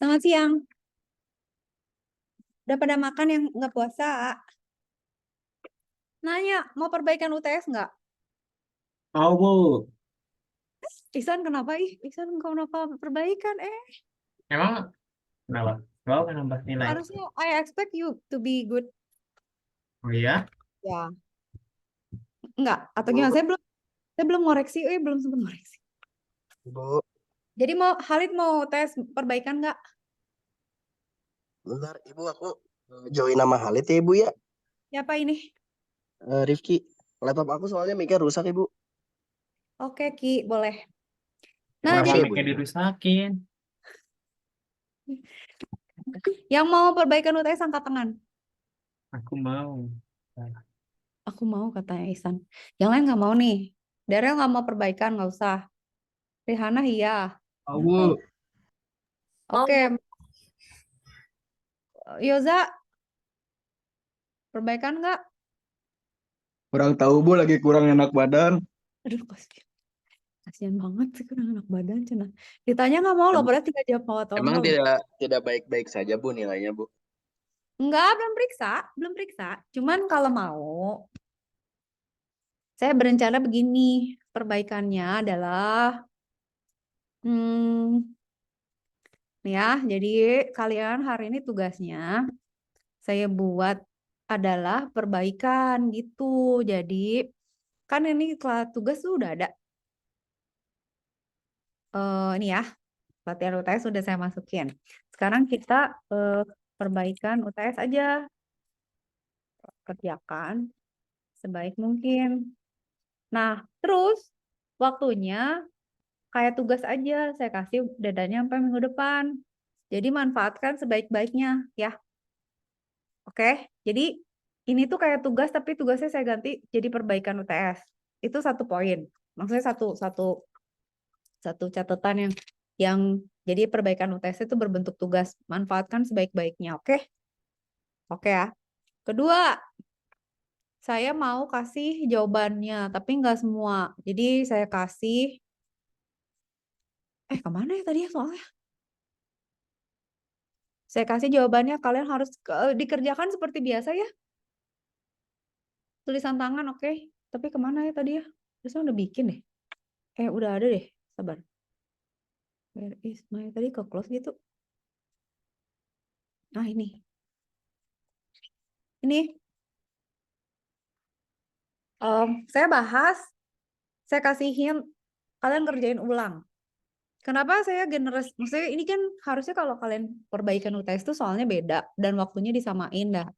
Selamat siang. Udah pada makan yang nggak puasa? Nanya, mau perbaikan UTS nggak? Mau, Bu. Ihsan kenapa? Ihsan kenapa perbaikan? Emang kenapa? Mau kan nambah nilai? Harusnya I expect you to be good. Oh iya? Ya. Enggak, atau Bu, gimana? Saya belum ngoreksi, belum sempat ngoreksi. Bu, Jadi Halid mau tes perbaikan nggak? bentar, Ibu aku join nama Halid ya Ibu ya. Siapa ini? Rifki, laptop aku soalnya mic rusak Ibu. Oke, Ki, boleh. Nah, Kenapa Makasih nih, ya Bu. mic-nya dirusakin? yang mau perbaikan UTS angkat tangan. Aku mau. Aku mau, katanya Ihsan. Yang lain nggak mau nih. Daryl nggak mau perbaikan, nggak usah. Rihanna iya. Mau, Bu. Oke, Yoza, perbaikan nggak? Kurang tahu Bu, lagi kurang enak badan. Aduh, kasihan banget sih kurang enak badan cina. Ditanya nggak mau loh, Em- padahal tinggal jawab mau atau Emang enggak. tidak baik-baik saja Bu nilainya Bu. Enggak, belum periksa. Cuman kalau mau, saya berencana begini. Perbaikannya adalah, nih ya, jadi kalian hari ini tugasnya saya buat adalah perbaikan gitu. Jadi kan ini tugas tuh udah ada. Ini ya, latihan UTS sudah saya masukin. Sekarang kita perbaikan UTS aja. Kerjakan sebaik mungkin. Nah, terus waktunya kayak tugas aja. Saya kasih deadline sampai minggu depan. Jadi manfaatkan sebaik-baiknya ya. Oke. Jadi ini tuh kayak tugas tapi tugasnya saya ganti jadi perbaikan UTS. Itu satu poin. Maksudnya satu catatan yang jadi perbaikan UTS itu berbentuk tugas. Manfaatkan sebaik-baiknya. Oke? Oke ya. Kedua, saya mau kasih jawabannya, tapi nggak semua. Jadi saya kasih, kemana ya tadi ya soalnya? Saya kasih jawabannya, kalian harus dikerjakan seperti biasa ya. Tulisan tangan, oke. Tapi kemana ya tadi ya? Terus udah bikin deh. Udah ada deh, sabar. Where is my, tadi ke close gitu. Nah ini. Saya bahas, saya kasih hint, kalian kerjain ulang. Kenapa saya generasi? Maksudnya ini kan harusnya kalau kalian perbaikan UTS itu soalnya beda dan waktunya disamain dah.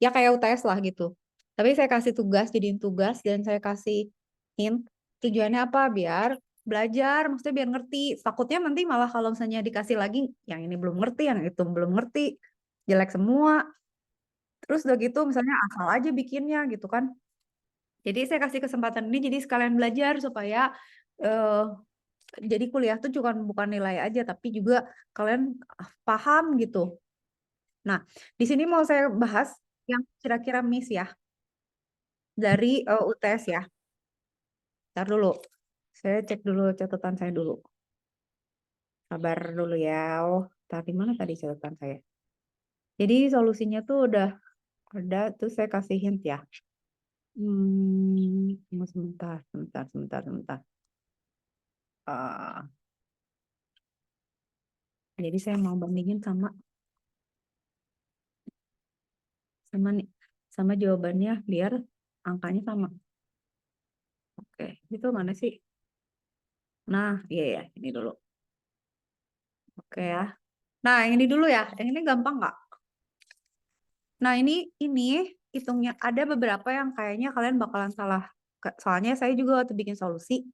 Ya kayak UTS lah gitu. Tapi saya kasih tugas, jadiin tugas dan saya kasih hint. Tujuannya apa? Biar belajar, maksudnya biar ngerti. Takutnya nanti malah kalau misalnya dikasih lagi, yang ini belum ngerti, yang itu belum ngerti, jelek semua. Terus udah gitu misalnya asal aja bikinnya gitu kan. Jadi saya kasih kesempatan ini jadi sekalian belajar supaya eh, jadi kuliah tuh bukan nilai aja tapi juga kalian paham gitu. Nah, di sini mau saya bahas yang kira-kira miss ya dari UTS ya. Ntar dulu. Saya cek dulu catatan saya dulu. Sabar dulu ya. Oh, tadi mana tadi catatan saya? Jadi solusinya tuh udah ada tuh saya kasih hint ya. Tunggu sebentar. Ah, jadi saya mau bandingin sama jawabannya biar angkanya sama. Oke, itu mana sih? Nah, iya ya, ini dulu. Oke ya. Nah, yang ini dulu ya. Yang ini gampang nggak? Nah, ini hitungnya ada beberapa yang kayaknya kalian bakalan salah. Soalnya saya juga waktu bikin solusi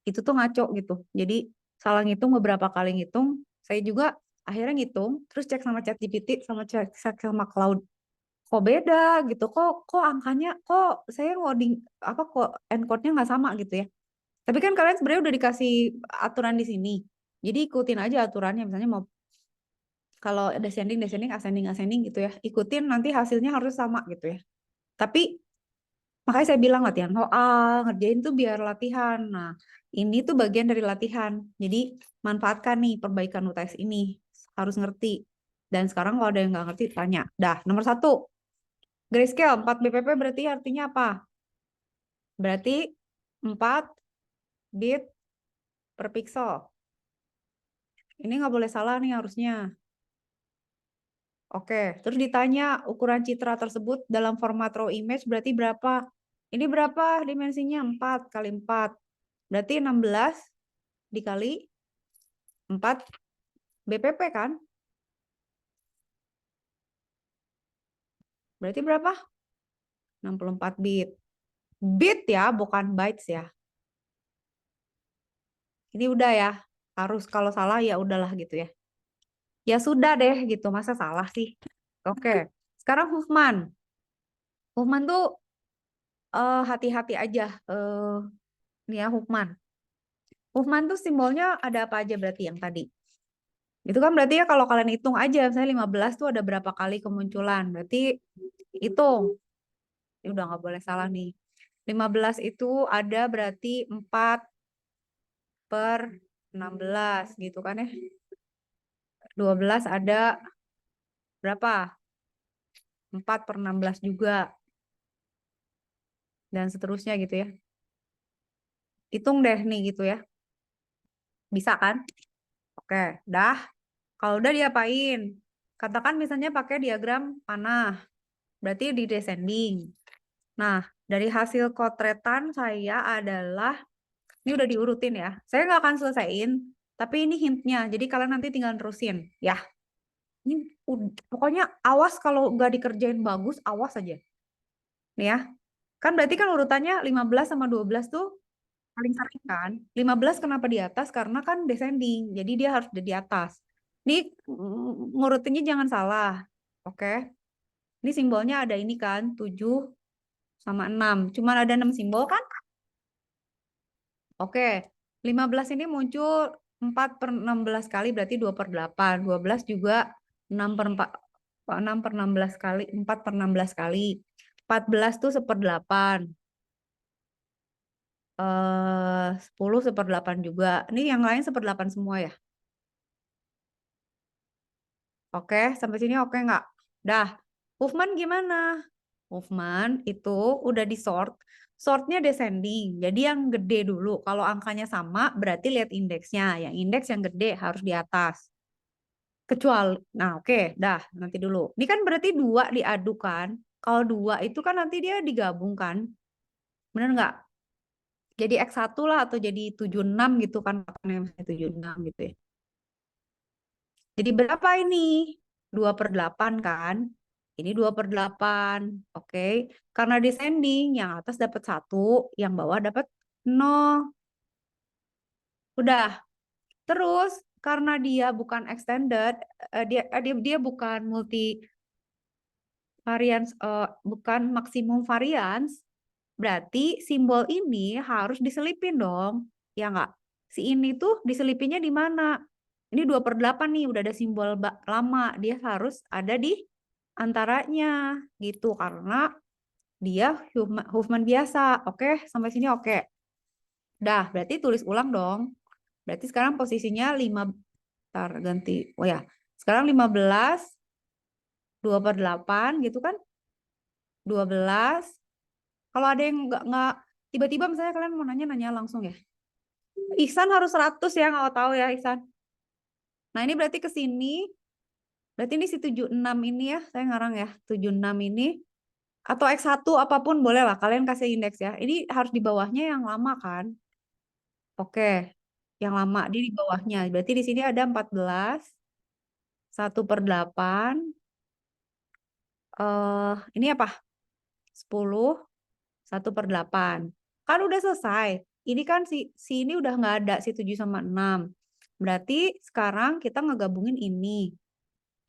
itu tuh ngaco gitu. Jadi salah ngitung beberapa kali ngitung. Saya juga akhirnya ngitung, terus cek sama ChatGPT cek sama Cloud. Kok beda gitu? Kok angkanya kok saya ngoding apa kok encode-nya nggak sama gitu ya? Tapi kan kalian sebenarnya udah dikasih aturan di sini. Jadi ikutin aja aturannya. Misalnya mau kalau ascending gitu ya. Ikutin nanti hasilnya harus sama gitu ya. Tapi makanya saya bilang latihan soal, ngerjain tuh biar latihan. Nah, ini tuh bagian dari latihan. Jadi manfaatkan nih perbaikan UTS ini. harus ngerti. Dan sekarang kalau ada yang nggak ngerti, tanya. Dah, nomor 1. Grayscale 4 BPP berarti artinya apa? Berarti 4 bit per pixel. Ini nggak boleh salah nih harusnya. Oke, terus ditanya ukuran citra tersebut dalam format raw image berarti berapa? Ini berapa dimensinya? 4 kali 4. Berarti 16 dikali 4 BPP kan? Berarti berapa? 64 bit. Bit ya, bukan bytes ya. Ini udah ya. Harus kalau salah ya udahlah gitu ya. Ya sudah deh gitu, masa salah sih? Oke. Sekarang Huffman. Huffman tuh hati-hati aja. Nih ya Huffman. Huffman tuh simbolnya ada apa aja berarti yang tadi? Itu kan berarti ya kalau kalian hitung aja, misalnya 15 tuh ada berapa kali kemunculan. Berarti hitung. Ini udah nggak boleh salah nih. 15 itu ada berarti 4 per 16 gitu kan ya. 12 ada berapa? 4 per 16 juga. Dan seterusnya gitu ya. Hitung deh nih gitu ya. Bisa kan? Oke, dah. Kalau udah diapain? Katakan misalnya pakai diagram panah. Berarti di descending. Nah, dari hasil kotretan saya adalah, ini udah diurutin ya. Saya nggak akan selesaiin, tapi ini hintnya. Jadi kalian nanti tinggal terusin. Ya, ini pokoknya awas kalau nggak dikerjain bagus, awas aja. Nih ya, kan berarti kan urutannya 15 sama 12 tuh paling sering kan. 15 kenapa di atas? Karena kan descending. Jadi dia harus di atas. Ini ngurutinnya jangan salah. Oke. Ini simbolnya ada ini kan, 7 sama 6. Cuman ada 6 simbol kan? Oke. 15 ini muncul 4 per 16 kali berarti 2 per 8. 12 juga 6 per 4. 6 per 16 kali, 4 per 16 kali. 14 tuh 1/8. 10 1/8 juga. Ini yang lain 1/8 semua ya. Oke, sampai sini oke nggak? Dah. Huffman gimana? Huffman itu udah di sort. Sortnya descending. Jadi yang gede dulu. Kalau angkanya sama, berarti lihat indeksnya. Yang indeks yang gede harus di atas. Kecuali, nah oke, dah nanti dulu. Ini kan berarti 2 diadukan. Kalau 2 itu kan nanti dia digabungkan. Bener nggak? Jadi X1 lah atau jadi 76 gitu kan. 76 gitu ya. Jadi berapa ini? 2 per 8 kan? Ini 2 per 8. Oke. Karena descending, yang atas dapat 1, yang bawah dapat 0. Udah. Terus, karena dia bukan extended, dia bukan multi variance, bukan maksimum variance, berarti simbol ini harus diselipin dong. Ya nggak? Si ini tuh diselipinnya di mana? Ini 2 per 8 nih, udah ada simbol lama. Dia harus ada di antaranya gitu. Karena dia Huffman biasa. Oke, sampai sini oke. Dah, berarti tulis ulang dong. Berarti sekarang posisinya 5. Ntar ganti. Oh ya, sekarang 15. 2 per 8 gitu kan. 12. Kalau ada yang nggak tiba-tiba misalnya kalian mau nanya langsung ya. Ihsan harus 100 ya, nggak tahu ya Ihsan. Nah, ini berarti ke sini. Berarti ini si 76 ini ya, saya ngarang ya. 76 ini. Atau X1 apapun boleh lah, kalian kasih indeks ya. Ini harus di bawahnya yang lama kan? Oke, yang lama di bawahnya. Berarti di sini ada 14. 1 per 8. Ini apa? 10. 1 per 8. Kan udah selesai. Ini kan si ini udah nggak ada, si 7 sama 6. Berarti sekarang kita ngegabungin ini.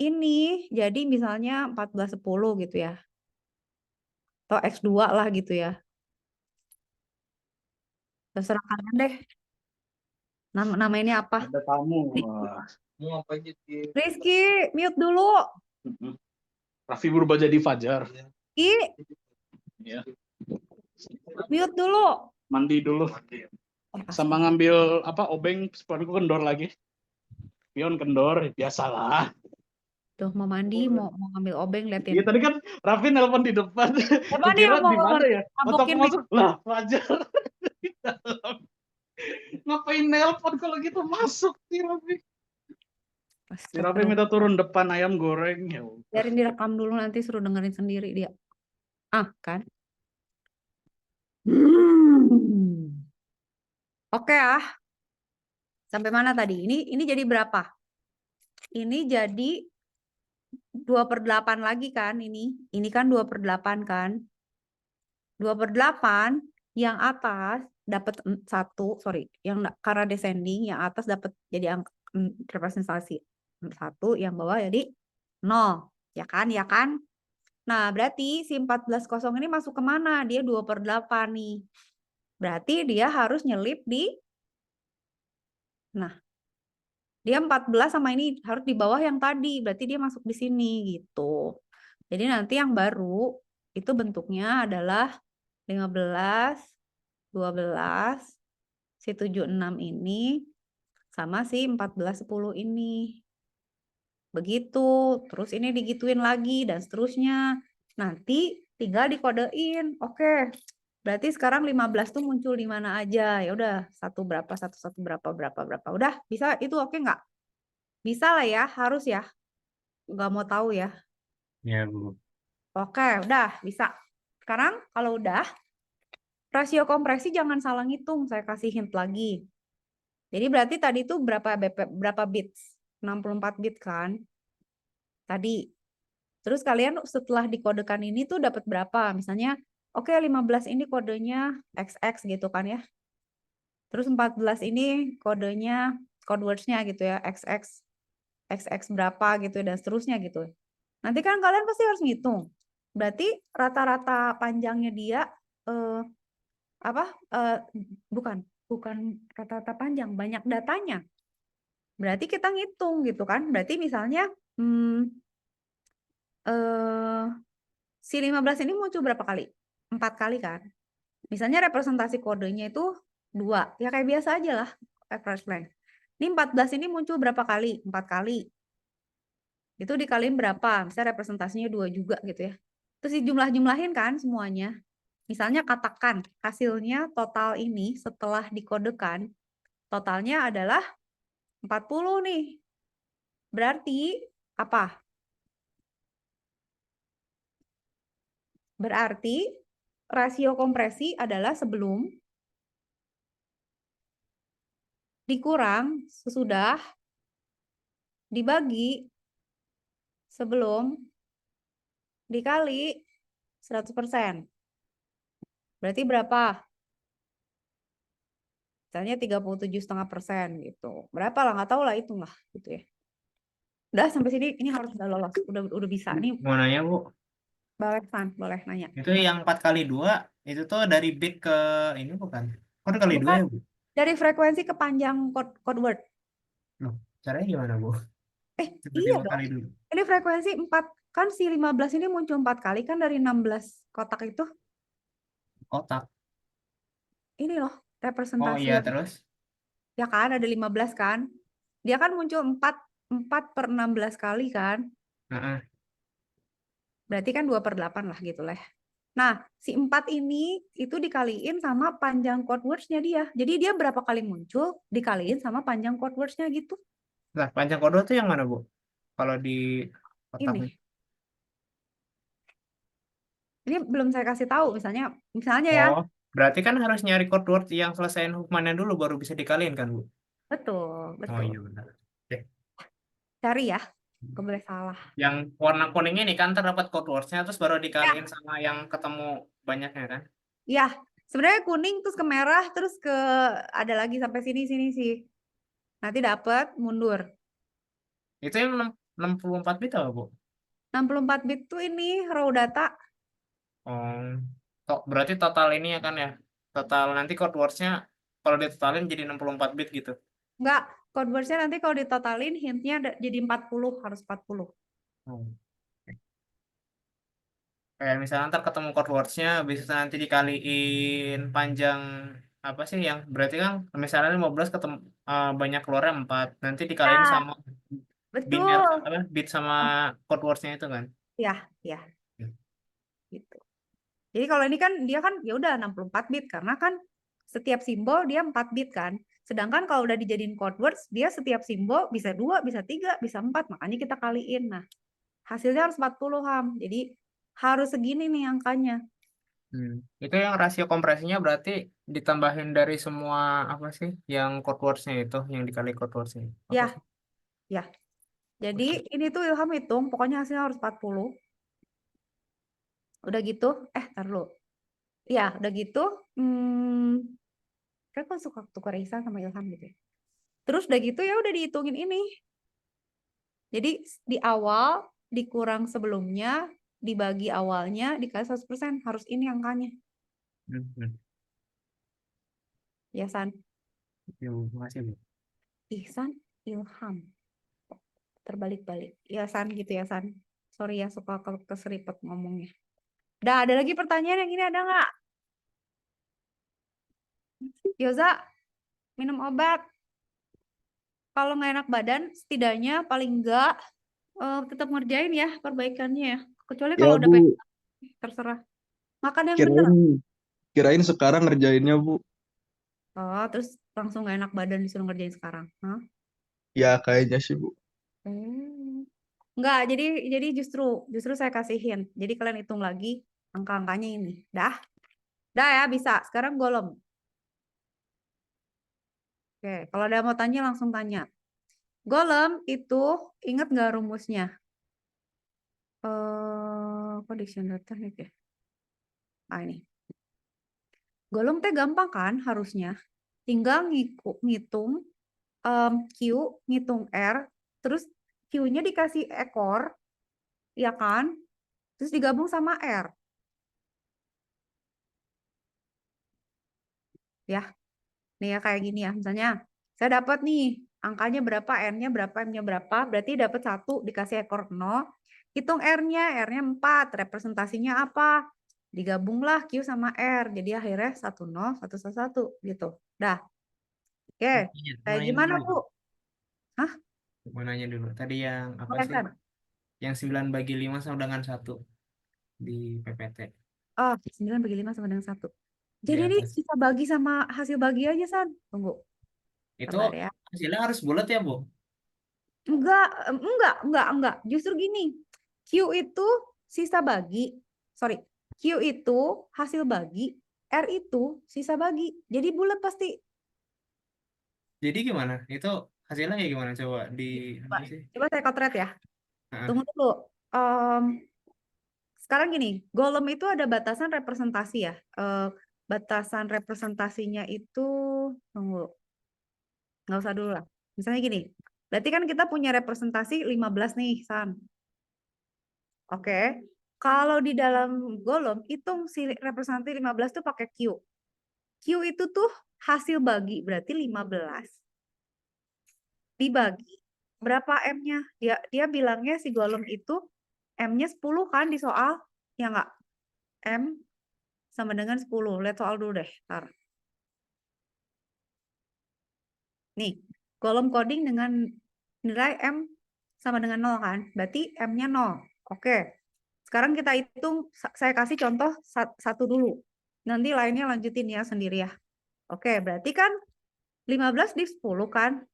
Ini jadi misalnya 14 10 gitu ya. Atau X2 lah gitu ya. Terserah kalian deh. Nama ini apa? Ada tamu. Wah. Mau apa aja sih? Rizky, mute dulu. Raffi berubah jadi Fajar. Ki, Ya. mute dulu. Mandi dulu. Sama ngambil obeng sepatu kendor lagi. Pion kendor, biasalah. Tuh mau mandi, mau ngambil obeng, liatin. Iya tadi kan Raffi nelpon di depan. Siapa nih Kukira yang mau di mana ya? Pas aku nabokin masuk, lah Fajar di dalam. Ngapain nelpon kalau gitu masuk si Raffi. Si Raffi minta turun depan ayam goreng. Ya udah. Biarin direkam dulu, nanti suruh dengerin sendiri dia. Kan? Oke sampai mana tadi? Ini jadi berapa? Ini jadi 2/8 lagi kan ini. Ini kan 2/8 kan. 2/8 yang atas dapat 1, sorry, karena descending yang atas dapat jadi representasi 1, yang bawah jadi 0. Ya kan? Nah, berarti si 14 ini masuk kemana? Dia 2/8 nih. Berarti dia harus nyelip di, nah, dia 14 sama ini harus di bawah yang tadi. Berarti dia masuk di sini gitu. Jadi nanti yang baru itu bentuknya adalah 15, 12, si 76 ini, sama si 14, 10 ini. Begitu. Terus ini digituin lagi dan seterusnya. Nanti tinggal dikodein. Oke. Berarti sekarang 15 tuh muncul di mana aja. Ya udah, satu berapa, satu berapa. Udah, bisa itu oke nggak? Bisa lah ya, harus ya. Nggak mau tahu ya. Ya, Bu. Oke, udah bisa. Sekarang kalau udah, rasio kompresi jangan salah ngitung. Saya kasih hint lagi. Jadi berarti tadi tuh berapa bits? 64 bit kan? Tadi. Terus kalian setelah dikodekan ini tuh dapat berapa? Misalnya, oke 15 ini kodenya XX gitu kan ya. Terus 14 ini kodenya, code words-nya gitu ya, XX berapa gitu dan seterusnya gitu. Nanti kan kalian pasti harus ngitung. Berarti rata-rata panjangnya dia bukan rata-rata panjang, banyak datanya. Berarti kita ngitung gitu kan. Berarti misalnya si 15 ini muncul berapa kali? 4 kali kan? Misalnya representasi kodenya itu 2. Ya kayak biasa aja lah. Average length. Ini 14 ini muncul berapa kali? 4 kali. Itu dikaliin berapa? Misalnya representasinya 2 juga gitu ya. Terus dijumlah-jumlahin kan semuanya. Misalnya katakan hasilnya total ini setelah dikodekan, totalnya adalah 40 nih. Berarti apa? Berarti rasio kompresi adalah sebelum dikurang sesudah dibagi sebelum dikali 100%. Berarti berapa? Misalnya 37,5% gitu. Berapa lah, nggak tahu lah, hitung lah gitu ya. Udah sampai sini, ini harus udah lolos, udah bisa nih. Mau nanya, Bu. Boleh nanya. Itu yang 4x2 itu tuh dari bit ke ini bukan? Kode kali 2 Bukan. ya, Bu? Dari frekuensi ke panjang code word. Loh, caranya gimana, Bu? Iya 5 dong. kali dulu. Ini frekuensi 4. Kan si 15 ini muncul 4 kali kan dari 16 kotak itu. Kotak. Ini loh, Oh representasi. iya, terus? Ya kan, ada 15 kan. Dia kan muncul 4/16 kali kan. Heeh. Berarti kan 2/8 lah gitu lah. Nah, si 4 ini itu dikaliin sama panjang code words-nya dia. Jadi dia berapa kali muncul, dikaliin sama panjang code words-nya gitu. Nah, panjang kode tuh yang mana, Bu? Kalau di kotak Ini. Ini belum saya kasih tahu, misalnya ya. Oh, berarti kan harus nyari code word yang selesaiin hukumannya dulu baru bisa dikaliin kan, Bu? Betul. Oh iya benar. Oke. Cari ya, nggak boleh salah. Yang warna kuning ini kan terdapat code words-nya terus baru Ya, dikaliin sama yang ketemu banyaknya kan? ya. Sebenarnya kuning terus ke merah terus ke ada lagi sampai sini sih. Nanti dapat mundur. Itu yang 64 bit apa, Bu? 64 bit tuh ini raw data. Berarti total ini ya kan ya? Total nanti code words-nya kalau ditotalin jadi 64 bit gitu. Enggak, code words-nya nanti kalau ditotalin hint-nya jadi 40, harus 40. Oh. Kayak misalnya ntar ketemu code words-nya bisa nanti dikaliin panjang apa sih yang berarti kan misalnya 15 ketemu banyak keluarnya 4, nanti dikaliin Ya, sama betul. bit sama code words-nya itu kan. Ya, ya, gitu. Jadi kalau ini kan dia kan ya udah 64 bit karena kan setiap simbol dia 4 bit kan. Sedangkan kalau udah dijadiin code words, dia setiap simbol bisa 2, bisa 3, bisa 4, makanya kita kaliin. Nah, hasilnya harus 40 Ham. Jadi harus segini nih angkanya. Itu yang rasio kompresinya berarti ditambahin dari semua apa sih yang code words-nya itu, yang dikali code words-nya. Apa Ya, sih? ya. Jadi ini tuh Ilham hitung, pokoknya hasilnya harus 40. Udah gitu, tar dulu. Ya, udah gitu, kan aku suka tukar Ihsan sama Ilham gitu ya. Terus udah gitu ya udah dihitungin ini. Jadi di awal dikurang sebelumnya, dibagi awalnya, dikali 100%. Harus ini angkanya. Hmm. Ya, San. Ya, makasih, Bu. Ihsan, Ilham. Terbalik-balik. Ya, San gitu ya, San. Sorry ya, suka keseripet ngomongnya. Udah, ada lagi pertanyaan yang ini ada nggak? Yoza, minum obat. Kalau nggak enak badan, setidaknya paling nggak tetap ngerjain ya perbaikannya ya. Kecuali Ya kalau udah Bu, terserah. Makan yang bener. kirain sekarang ngerjainnya Bu. Oh, terus langsung nggak enak badan disuruh ngerjain sekarang. Hah? Ya kayaknya sih Bu. Enggak, jadi justru saya kasihin. Jadi kalian hitung lagi angka-angkanya ini. Dah ya bisa. Sekarang golem. Oke, kalau ada mau tanya langsung tanya. Golem itu ingat nggak rumusnya? Kok dictionary teknik ya? Ini. Golem teh gampang kan harusnya. Tinggal ngitung Q, ngitung R, terus Q-nya dikasih ekor, ya kan? Terus digabung sama R. Ya, nih ya kayak gini ya. Misalnya, saya dapat nih angkanya berapa, N-nya berapa, M-nya berapa, berarti dapat 1 dikasih ekor 0. Hitung R-nya 4, representasinya apa? Digabunglah Q sama R, jadi akhirnya 1 0, 1 1 gitu. Dah. Oke, kayak gimana Bu? Hah? Mau nanya dulu. Tadi yang apa Oke, sih? San. Yang 9/5 sama dengan 1 di PPT Oh, 9/5 sama dengan 1. di Jadi ini atas. kita bagi sama hasil bagi aja, San. Tunggu. Itu Sabar ya. hasilnya harus bulat ya, Bu? Enggak. Justru gini. Q itu sisa bagi. Sorry. Q itu hasil bagi. R itu sisa bagi. Jadi bulat pasti. Jadi gimana? Itu hasilnya kayak gimana? Coba di apa sih? Coba saya kotret ya. Heeh. Tunggu dulu. Sekarang gini. Golem itu ada batasan representasi ya. Batasan representasinya itu. Tunggu. Nggak usah dulu lah. Misalnya gini. Berarti kan kita punya representasi 15 nih, San. Oke. Kalau di dalam golem, hitung si representasi 15 tuh pakai Q. Q itu tuh hasil bagi, berarti 15. Dibagi. Berapa M-nya? Dia bilangnya si golem itu M-nya 10 kan di soal? Ya nggak? M sama dengan 10. Lihat soal dulu deh. Ntar. Nih, golem coding dengan nilai M sama dengan 0 kan? Berarti M-nya 0. Oke. Sekarang kita hitung, saya kasih contoh satu dulu. Nanti lainnya lanjutin ya sendiri ya. Oke, berarti kan 15 di 10 kan?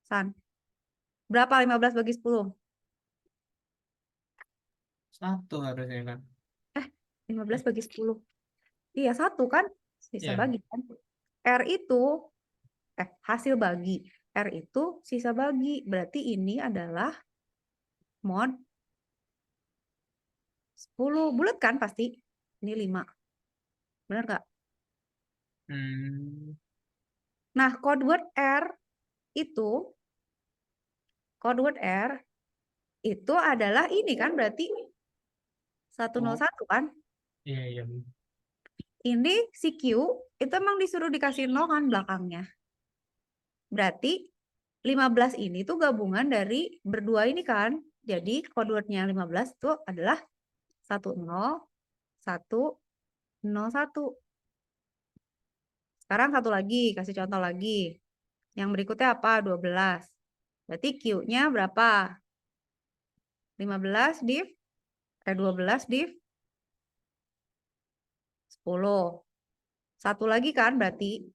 San. Berapa 15 bagi 10? 1 harusnya kan. 15 bagi 10. Iya, 1 kan? Sisa Iya. bagi kan? R itu, hasil bagi. R itu sisa bagi. Berarti ini adalah mod 10. Bulat kan pasti? Ini 5. Benar nggak? Nah, code word R itu, code word R itu adalah ini kan berarti 101 kan? Iya. Ini si Q itu emang disuruh dikasih 0 kan belakangnya. Berarti 15 ini tuh gabungan dari berdua ini kan. Jadi code word-nya 15 itu adalah 10, 101. Sekarang satu lagi, kasih contoh lagi. Yang berikutnya apa? 12. Berarti Q-nya berapa? 15 div 12 div 10. Satu lagi kan berarti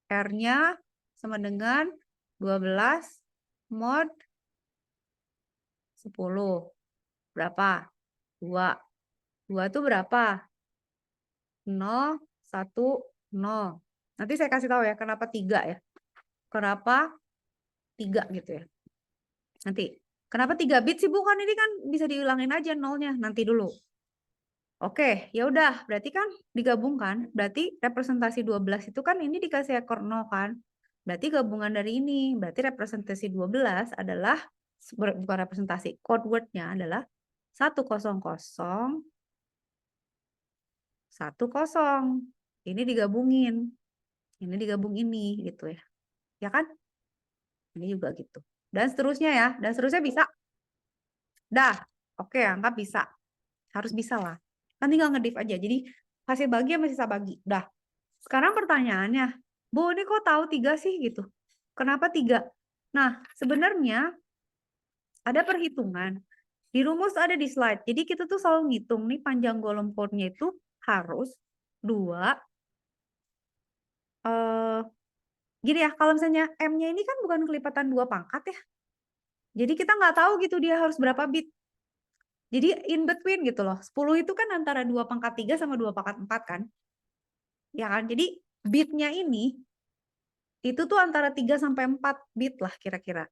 R-nya sama dengan 12 mod 10. Berapa? 2. 2 itu berapa? 0, 1, 0. Nanti saya kasih tahu ya kenapa 3 ya. Kenapa 3 gitu ya. Nanti. Kenapa 3 bit sih, bukan ini kan bisa diulangin aja nolnya nanti dulu. Oke, ya udah, berarti kan digabungkan, berarti representasi 12 itu kan ini dikasih ekor 0 kan. Berarti gabungan dari ini, berarti representasi 12 adalah bukan representasi, code word-nya adalah 100 10. Ini digabungin. Ini digabung ini gitu ya. Ya kan? Ini juga gitu. Dan seterusnya ya, dan seterusnya bisa. Dah, oke, anggap bisa. Harus bisa lah. Kan tinggal ngediv aja. Jadi hasil bagi sama sisa bagi. Dah. Sekarang pertanyaannya, Bu, ini kok tahu 3 sih gitu? Kenapa 3? Nah, sebenarnya ada perhitungan. Di rumus ada di slide. Jadi kita tuh selalu ngitung nih panjang golong code-nya itu harus 2. Gini ya, kalau misalnya M-nya ini kan bukan kelipatan 2 pangkat ya. Jadi kita nggak tahu gitu dia harus berapa bit. Jadi in between gitu loh. 10 itu kan antara 2 pangkat 3 sama 2 pangkat 4 kan. Ya kan? Jadi bitnya ini itu tuh antara 3 sampai 4 bit lah kira-kira.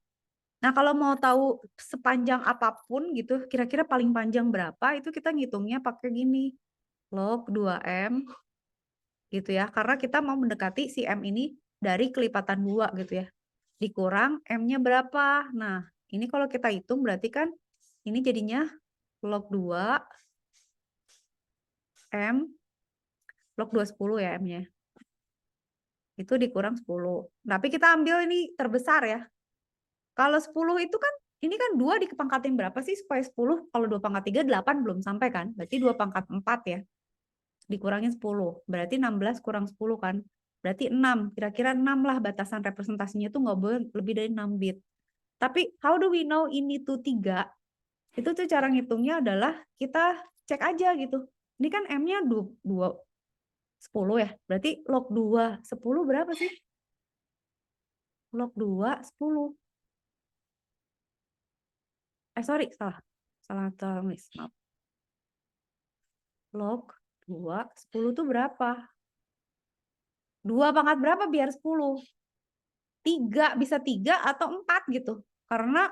Nah, kalau mau tahu sepanjang apapun gitu, kira-kira paling panjang berapa, itu kita ngitungnya pakai gini. Log 2M gitu ya. Karena kita mau mendekati si M ini dari kelipatan 2 gitu ya. Dikurang M-nya berapa. Nah, ini kalau kita hitung berarti kan ini jadinya log 2 M log 210 ya M-nya. Itu dikurang 10. Tapi kita ambil ini terbesar ya. Kalau 10 itu kan, ini kan 2 dipangkatin berapa sih supaya 10? Kalau 2 pangkat 3, 8 belum sampai kan? Berarti 2 pangkat 4 ya. Dikurangin 10. Berarti 16 kurang 10 kan? Berarti 6. Kira-kira 6 lah batasan representasinya itu nggak boleh lebih dari 6 bit. Tapi how do we know ini tuh 3? Itu tuh cara ngitungnya adalah kita cek aja gitu. Ini kan M-nya 2, 10 ya. Berarti log 2, 10 berapa sih? Log 2, 10. Sorry, salah tulis. Maaf. Log 2, 10 itu berapa? 2 pangkat berapa biar 10? 3, bisa 3 atau 4 gitu. Karena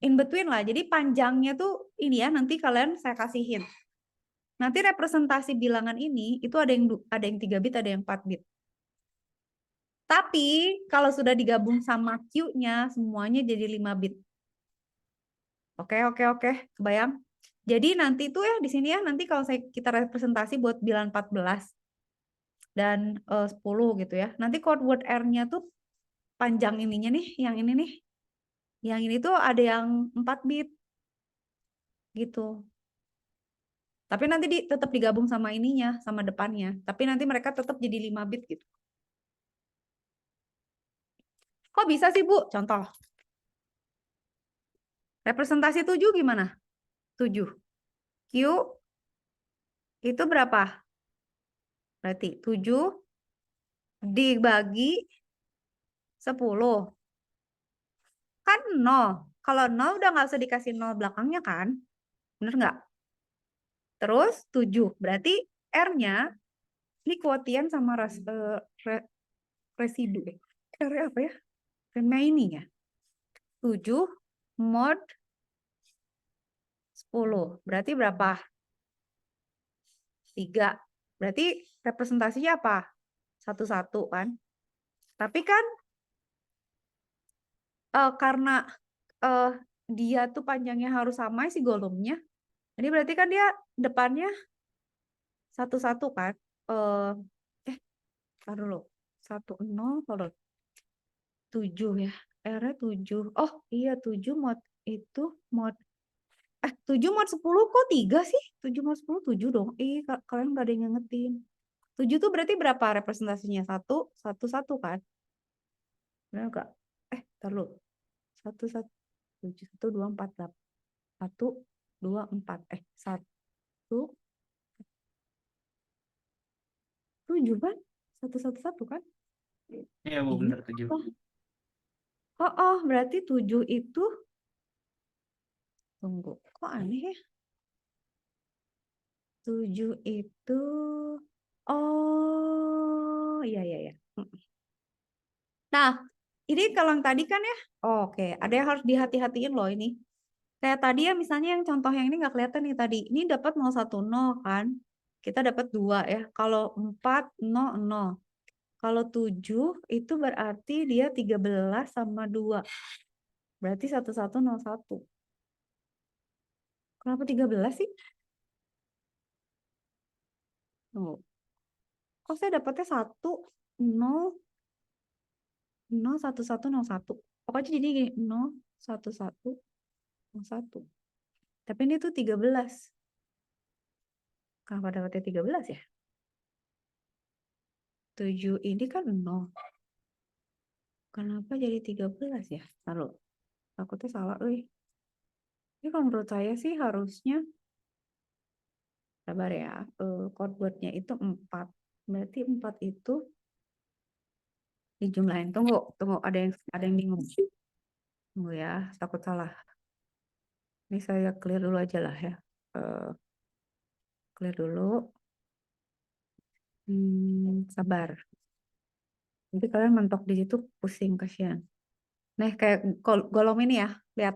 in between lah. Jadi panjangnya tuh ini ya, nanti kalian saya kasihin. Nanti representasi bilangan ini itu ada yang 3 bit, ada yang 4 bit. Tapi kalau sudah digabung sama Q-nya semuanya jadi 5 bit. Oke, kebayang? Jadi nanti tuh ya di sini ya, nanti kalau kita representasi buat bilangan 14 dan 10 gitu ya. Nanti code word R-nya tuh panjang ininya nih, yang ini nih. Yang ini tuh ada yang 4 bit. Gitu. Tapi nanti tetap digabung sama ininya, sama depannya. Tapi nanti mereka tetap jadi 5 bit gitu. Kok bisa sih, Bu? Contoh. Representasi 7 gimana? 7. Q itu berapa? Berarti 7 dibagi 10. Kan 0. Kalau 0 udah nggak usah dikasih 0 belakangnya kan? Bener nggak? Terus 7. Berarti R-nya ini kuotian sama residu. R apa ya? Remaining ya. 7 mod 10. Berarti berapa? 3. Berarti representasinya apa? 1-1 kan? Tapi kan karena dia tuh panjangnya harus sama si golongnya. Jadi berarti kan dia depannya 1-1 kan? Taruh dulu. 1-0 kalau 7 ya. R-nya 7. Oh iya 7 mod itu mod 7 mod 10 kok 3 sih? 7 mod 10 7 dong. Kalian nggak ada yang ngingetin. 7 tuh berarti berapa representasinya? 1, 1, 1 kan? Benar nggak? Ntar lu. 1, 1, 7, 1, 2, 4, 8. 1, 2, 4. 1, 7 kan? 1, 1, 1 kan? Iya Bu, Iya. bener 7. Berarti 7 itu, tunggu, kok aneh ya? 7 itu, iya. Nah, ini kalau yang tadi kan ya, oke, ada yang harus dihati-hatiin loh ini. Kayak tadi ya, misalnya yang contoh yang ini nggak kelihatan nih tadi. Ini dapat 010 kan? Kita dapat 2 ya. Kalau 4, 0. Kalau 7 itu berarti dia 13 sama 2. Berarti 1101. Kenapa 13 sih? Tunggu. Kok saya dapatnya 1, 0, 0, 1101. Pokoknya jadi gini, 0, 1101. Tapi ini tuh 13. Kenapa dapatnya 13 ya? 7 ini kan 0. Kenapa jadi 13 ya? Taruh. Takutnya salah, Ini kalau menurut saya sih harusnya, sabar ya, code word-nya itu 4. Berarti 4 itu dijumlahin. Tunggu, ada yang bingung. Tunggu ya, takut salah. Ini saya clear dulu aja lah ya. Clear dulu. Sabar. Nanti kalian mentok di situ pusing, kasihan. Nah, kayak golong ini ya, lihat.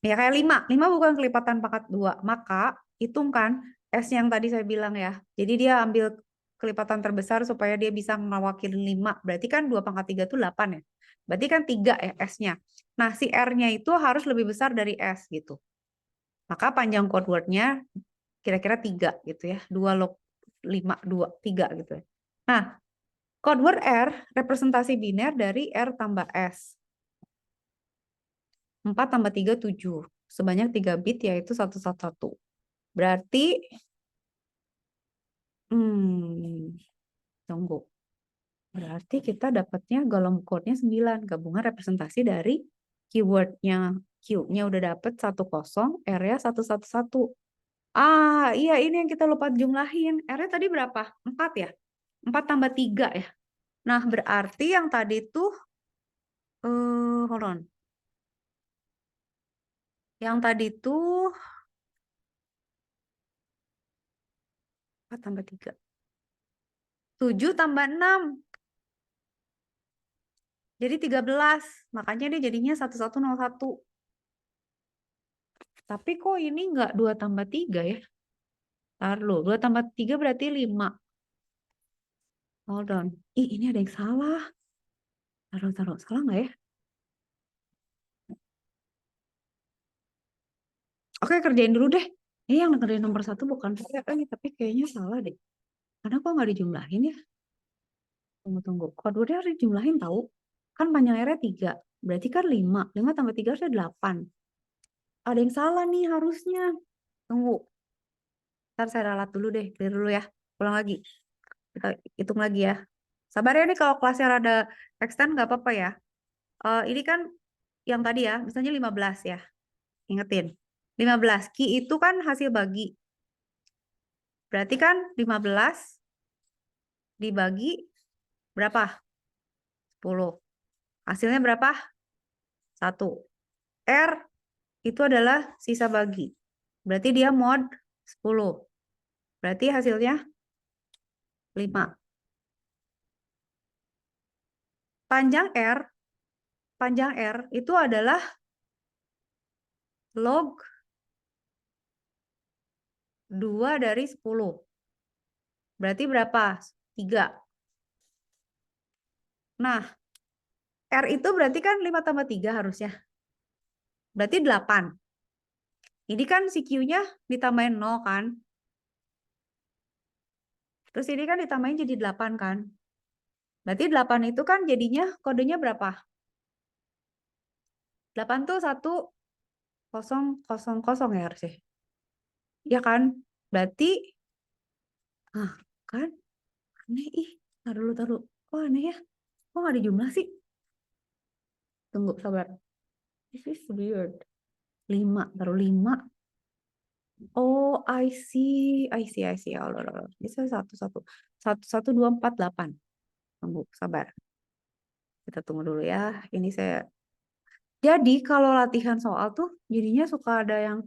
Ya kayak 5. 5 bukan kelipatan pangkat 2. Maka hitungkan S yang tadi saya bilang ya. Jadi dia ambil kelipatan terbesar supaya dia bisa mewakili 5. Berarti kan 2 pangkat 3 itu 8 ya. Berarti kan 3 ya S-nya. Nah, si R-nya itu harus lebih besar dari S gitu. Maka panjang code word-nya kira-kira 3 gitu ya. 2 log 5, 2, 3 gitu ya. Nah, code word R representasi biner dari R tambah S. 4 tambah 3, 7. Sebanyak 3 bit yaitu 111. Berarti, tunggu. Berarti kita dapatnya golong code-nya 9. Gabungan representasi dari keyword-nya. Q-nya udah dapet 10, R-nya 111. Iya ini yang kita lupa jumlahin. R-nya tadi berapa? 4 ya? 4 tambah 3 ya? Nah, berarti yang tadi tuh, hold on. Yang tadi tuh 4 tambah 3. 7 tambah 6. Jadi 13. Makanya dia jadinya 1101. Tapi kok ini enggak 2 tambah 3 ya? Taruh, 2 tambah 3 berarti 5. Hold on. Ini ada yang salah. Taruh. Salah nggak ya? Oke, kerjain dulu deh. Ini yang ngerjain nomor 1 bukan saya tapi kayaknya salah deh. Karena kok nggak dijumlahin ya? Tunggu. Code word-nya harus dijumlahin tahu. Kan panjang R-nya 3. Berarti kan 5. 5 tambah 3 harusnya 8. Ada yang salah nih harusnya. Tunggu. Ntar saya ralat dulu deh. Clear dulu ya. Pulang lagi. Kita hitung lagi ya. Sabar ya nih kalau kelasnya rada extend nggak apa-apa ya. Ini kan yang tadi ya. Misalnya 15 ya. Ingetin. 15. Ki itu kan hasil bagi. Berarti kan 15 dibagi berapa? 10. Hasilnya berapa? 1. R itu adalah sisa bagi. Berarti dia mod 10. Berarti hasilnya 5. Panjang R itu adalah log 2 dari 10. Berarti berapa? 3. Nah, R itu berarti kan 5 tambah 3 harusnya. Berarti 8. Ini kan si Q-nya ditambahin 0 kan? Terus ini kan ditambahin jadi 8 kan? Berarti 8 itu kan jadinya kodenya berapa? 8 tuh 1000 ya harusnya. Ya kan? Berarti, kan? Aneh ih. Taruh dulu. Oh aneh ya. Kok nggak dijumlah sih? Tunggu, sabar. This is weird. 5, taruh 5. Oh, I see. Allah. Bisa 1, 2, 4, 8. Tunggu, sabar. Kita tunggu dulu ya. Ini saya. Jadi kalau latihan soal tuh jadinya suka ada yang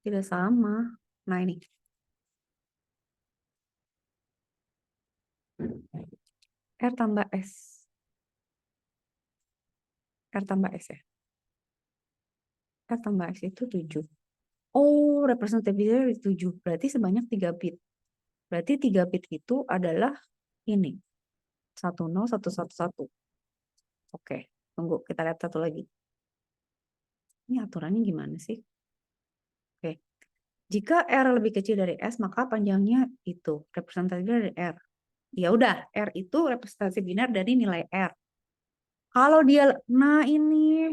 tidak sama. Nah ini. R tambah S. R tambah S ya. R tambah S itu 7. Oh, representatifnya 7. Berarti sebanyak 3 bit. Berarti 3 bit itu adalah ini. 10, 111. Oke, tunggu. Kita lihat satu lagi. Ini aturannya gimana sih? Oke. Jika R lebih kecil dari S, maka panjangnya itu. Representatifnya dari R. Ya udah, R itu representasi biner dari nilai R. Kalau dia, nah ini.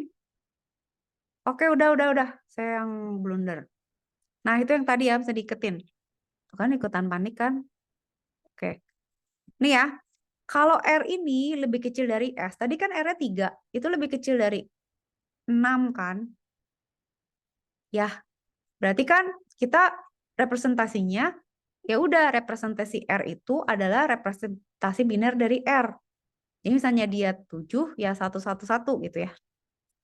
Oke, udah. Saya yang blunder. Nah, itu yang tadi ya, bisa diiketin. Tuh kan ikutan panik kan? Oke. Nih ya, kalau R ini lebih kecil dari S, tadi kan R-nya 3, itu lebih kecil dari 6 kan? Ya, berarti kan kita representasinya, ya udah representasi R itu adalah representasi biner dari R. Jadi misalnya dia 7, ya 111 gitu ya.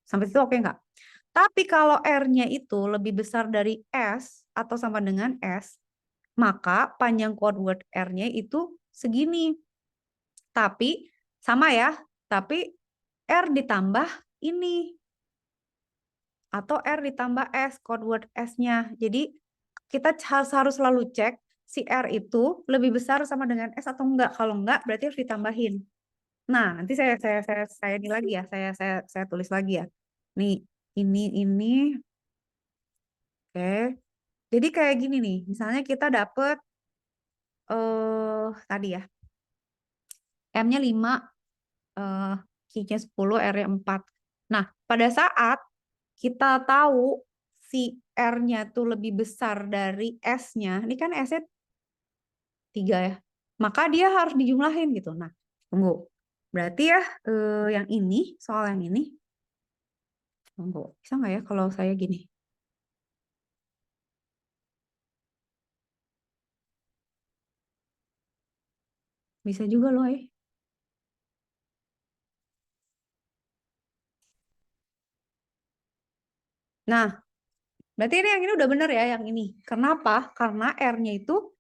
Sampai situ oke nggak? Tapi kalau R-nya itu lebih besar dari S atau sama dengan S, maka panjang code word R-nya itu segini. Tapi sama ya, tapi R ditambah ini. Atau R ditambah S, code word S-nya. Jadi kita harus selalu cek si R itu lebih besar sama dengan S atau enggak. Kalau enggak berarti harus ditambahin. Nah, nanti saya ini lagi ya, saya tulis lagi ya. Nih, ini. Oke. Jadi kayak gini nih, misalnya kita dapet tadi ya. M-nya 5, Q-nya 10, R-nya 4. Nah, pada saat kita tahu si R-nya tuh lebih besar dari S-nya, ini kan S-nya 3 ya, maka dia harus dijumlahin gitu. Nah, tunggu. Berarti ya yang ini, soal yang ini, tunggu, bisa nggak ya kalau saya gini? Bisa juga loh ya. Nah, berarti ini yang ini udah bener ya, yang ini. Kenapa? Karena R-nya itu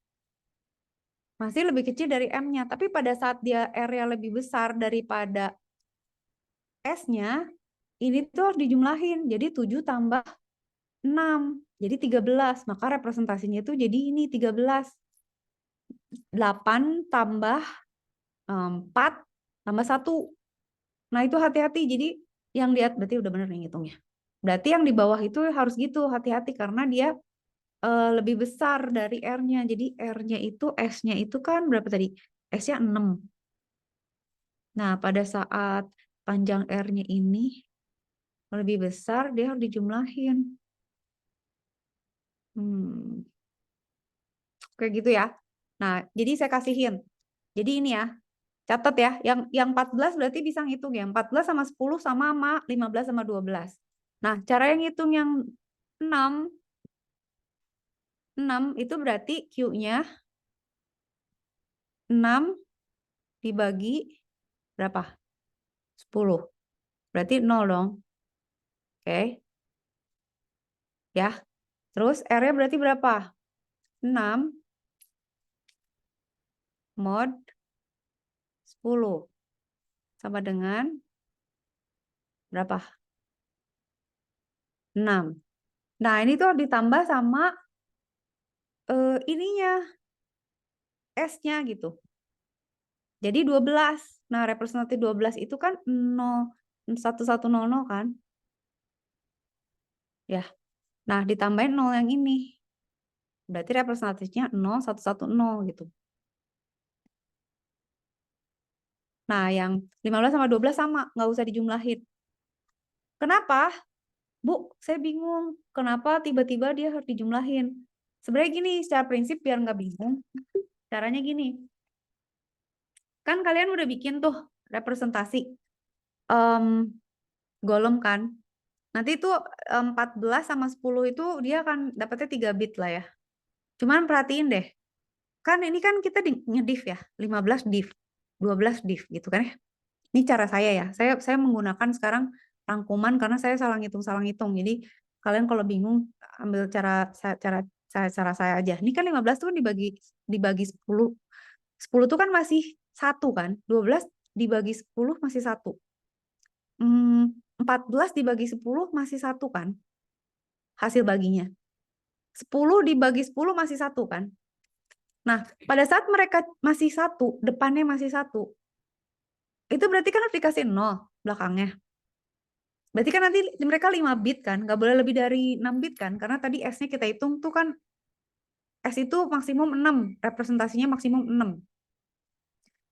masih lebih kecil dari M-nya. Tapi pada saat dia R-nya lebih besar daripada S-nya, ini tuh harus dijumlahin. Jadi 7 tambah 6. Jadi 13. Maka representasinya itu jadi ini 13. 8 tambah 4 tambah 1. Nah itu hati-hati. Jadi yang lihat berarti udah bener nih ngitungnya. Berarti yang di bawah itu harus gitu. Hati-hati karena dia lebih besar dari R-nya. Jadi R-nya itu, S-nya itu kan berapa tadi? S-nya 6. Nah, pada saat panjang R-nya ini lebih besar, dia harus dijumlahin. Kayak gitu ya. Nah, jadi saya kasihin. Jadi ini ya, catat ya. Yang 14 berarti bisa ngitung ya. 14 sama 10 sama 15 sama 12. Nah, cara yang ngitung yang 6 itu berarti Q-nya 6 dibagi berapa? 10. Berarti 0 dong. Oke. Ya. Terus R-nya berarti berapa? 6 mod 10. Sama dengan berapa? 6. Nah, ini tuh ditambah sama ininya. S-nya gitu. Jadi 12. Nah, representatif 12 itu kan 1100 kan? Ya. Nah, ditambahin 0 yang ini. Berarti representatifnya 0110 gitu. Nah, yang 15 sama 12 sama, nggak usah dijumlahin. Kenapa? Bu, saya bingung. Kenapa tiba-tiba dia harus dijumlahin? Sebenarnya gini, secara prinsip biar nggak bingung. Caranya gini. Kan kalian udah bikin tuh representasi golem kan. Nanti itu 14 sama 10 itu dia akan dapatnya 3 bit lah ya. Cuman perhatiin deh. Kan ini kan kita ngediff ya. 15 diff, 12 diff gitu kan ya. Ini cara saya ya. Saya menggunakan sekarang rangkuman karena saya salah ngitung. Jadi kalian kalau bingung ambil cara saya aja. Ini kan 15 tuh kan dibagi 10. 10 tuh kan masih 1 kan. 12 dibagi 10 masih 1. 14 dibagi 10 masih 1 kan. Hasil baginya. 10 dibagi 10 masih 1 kan. Nah, pada saat mereka masih 1, depannya masih 1. Itu berarti kan harus dikasih 0 belakangnya. Berarti kan nanti mereka 5 bit kan, nggak boleh lebih dari 6 bit kan, karena tadi S-nya kita hitung tuh kan, S itu maksimum 6, representasinya maksimum 6.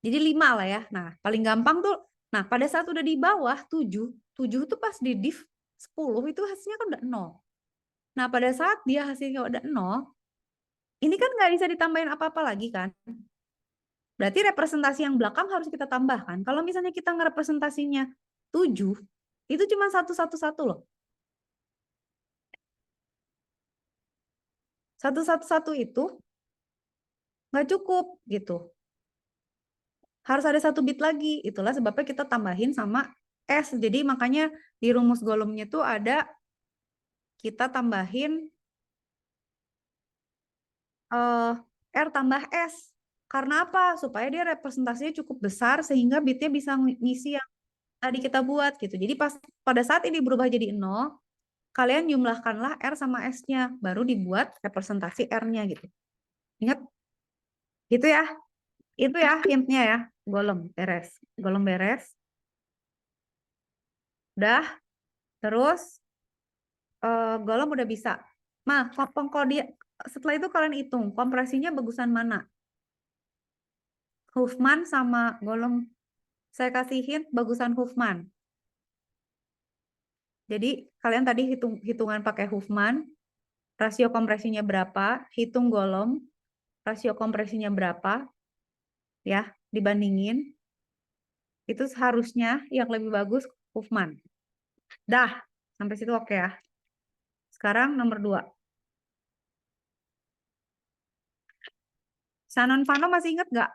Jadi 5 lah ya. Nah, paling gampang tuh, nah pada saat udah di bawah 7 tuh pas di div 10 itu hasilnya kan udah 0. Nah, pada saat dia hasilnya udah 0, ini kan nggak bisa ditambahin apa-apa lagi kan. Berarti representasi yang belakang harus kita tambahkan. Kalau misalnya kita ngerepresentasinya 7, itu cuma 111 loh. 111 itu nggak cukup gitu. Harus ada 1 bit lagi. Itulah sebabnya kita tambahin sama S. Jadi makanya di rumus golemnya tuh ada kita tambahin R tambah S. Karena apa? Supaya dia representasinya cukup besar sehingga bitnya bisa ngisi yang tadi kita buat gitu. Jadi pada saat ini berubah jadi 0, kalian jumlahkanlah R sama S-nya, baru dibuat representasi R-nya gitu. Ingat? Gitu ya. Itu ya hintnya ya. Golem beres. Golem beres. Udah. Terus golem udah bisa. Nah, setelah itu kalian hitung kompresinya bagusan mana? Huffman sama golem. Saya kasih hint bagusan Huffman. Jadi kalian tadi hitungan pakai Huffman, rasio kompresinya berapa, hitung golem, rasio kompresinya berapa, ya, dibandingin. Itu seharusnya yang lebih bagus Huffman. Dah, sampai situ oke ya. Sekarang nomor 2. Shannon-Fano masih ingat nggak?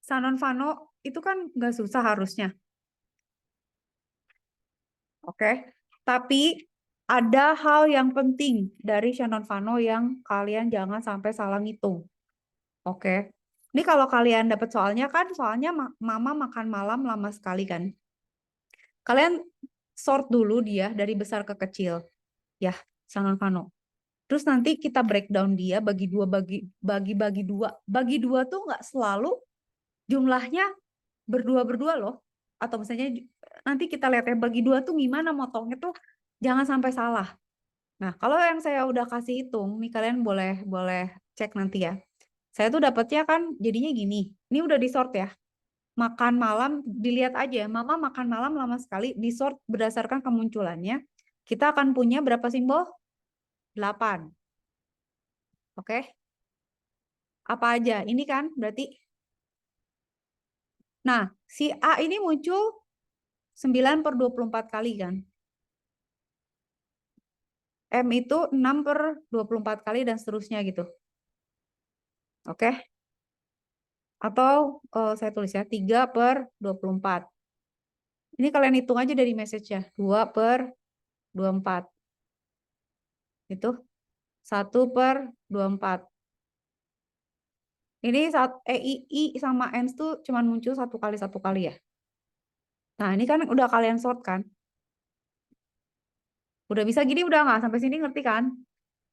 Shannon-Fano itu kan nggak susah harusnya. Oke, tapi ada hal yang penting dari Shannon-Fano yang kalian jangan sampai salah ngitung. Oke. Ini kalau kalian dapat soalnya kan, soalnya mama makan malam lama sekali kan. Kalian sort dulu dia dari besar ke kecil. Ya, Shannon-Fano. Terus nanti kita breakdown dia bagi dua. Bagi dua tuh nggak selalu jumlahnya berdua loh. Atau misalnya nanti kita lihat ya bagi 2 tuh gimana motongnya tuh jangan sampai salah. Nah, kalau yang saya udah kasih hitung, nih kalian boleh cek nanti ya. Saya tuh dapatnya kan jadinya gini. Ini udah di-sort ya. Makan malam dilihat aja, mama makan malam lama sekali, di-sort berdasarkan kemunculannya. Kita akan punya berapa simbol? 8. Oke. Apa aja? Ini kan berarti. Nah, si A ini muncul 9/24 kali kan. M itu 6/24 kali dan seterusnya gitu. Oke. Atau saya tulis ya 3/24. Ini kalian hitung aja dari message-nya. 2/24. Itu 1/24. Ini I sama N itu cuma muncul satu kali ya. Nah, ini kan udah kalian sort kan. Udah bisa gini udah nggak? Sampai sini ngerti kan?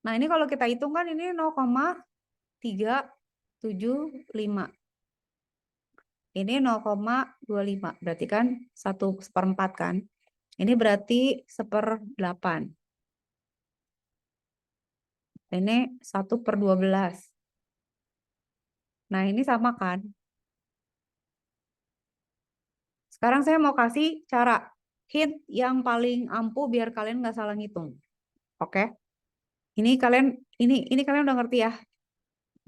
Nah, ini kalau kita hitung kan ini 0,375. Ini 0,25. Berarti kan 1/4 kan. Ini berarti 1/8. Ini 1/12. Nah, ini sama kan? Sekarang saya mau kasih cara hint yang paling ampuh biar kalian nggak salah ngitung. Oke? Ini kalian udah ngerti ya?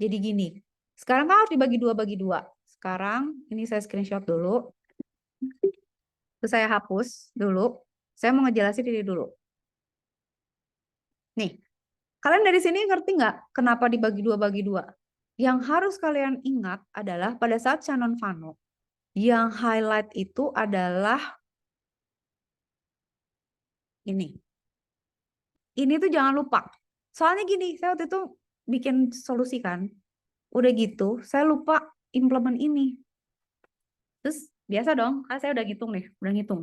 Jadi gini, Sekarang kan harus dibagi dua. Sekarang ini saya screenshot dulu. Terus saya hapus dulu. Saya mau ngejelasin ini dulu. Nih, kalian dari sini ngerti nggak kenapa dibagi dua? Yang harus kalian ingat adalah pada saat Shannon Fano, yang highlight itu adalah ini. Ini tuh jangan lupa. Soalnya gini, saya waktu itu bikin solusi kan. Udah gitu, saya lupa implement ini. Terus biasa dong, kan saya udah ngitung nih, udah ngitung.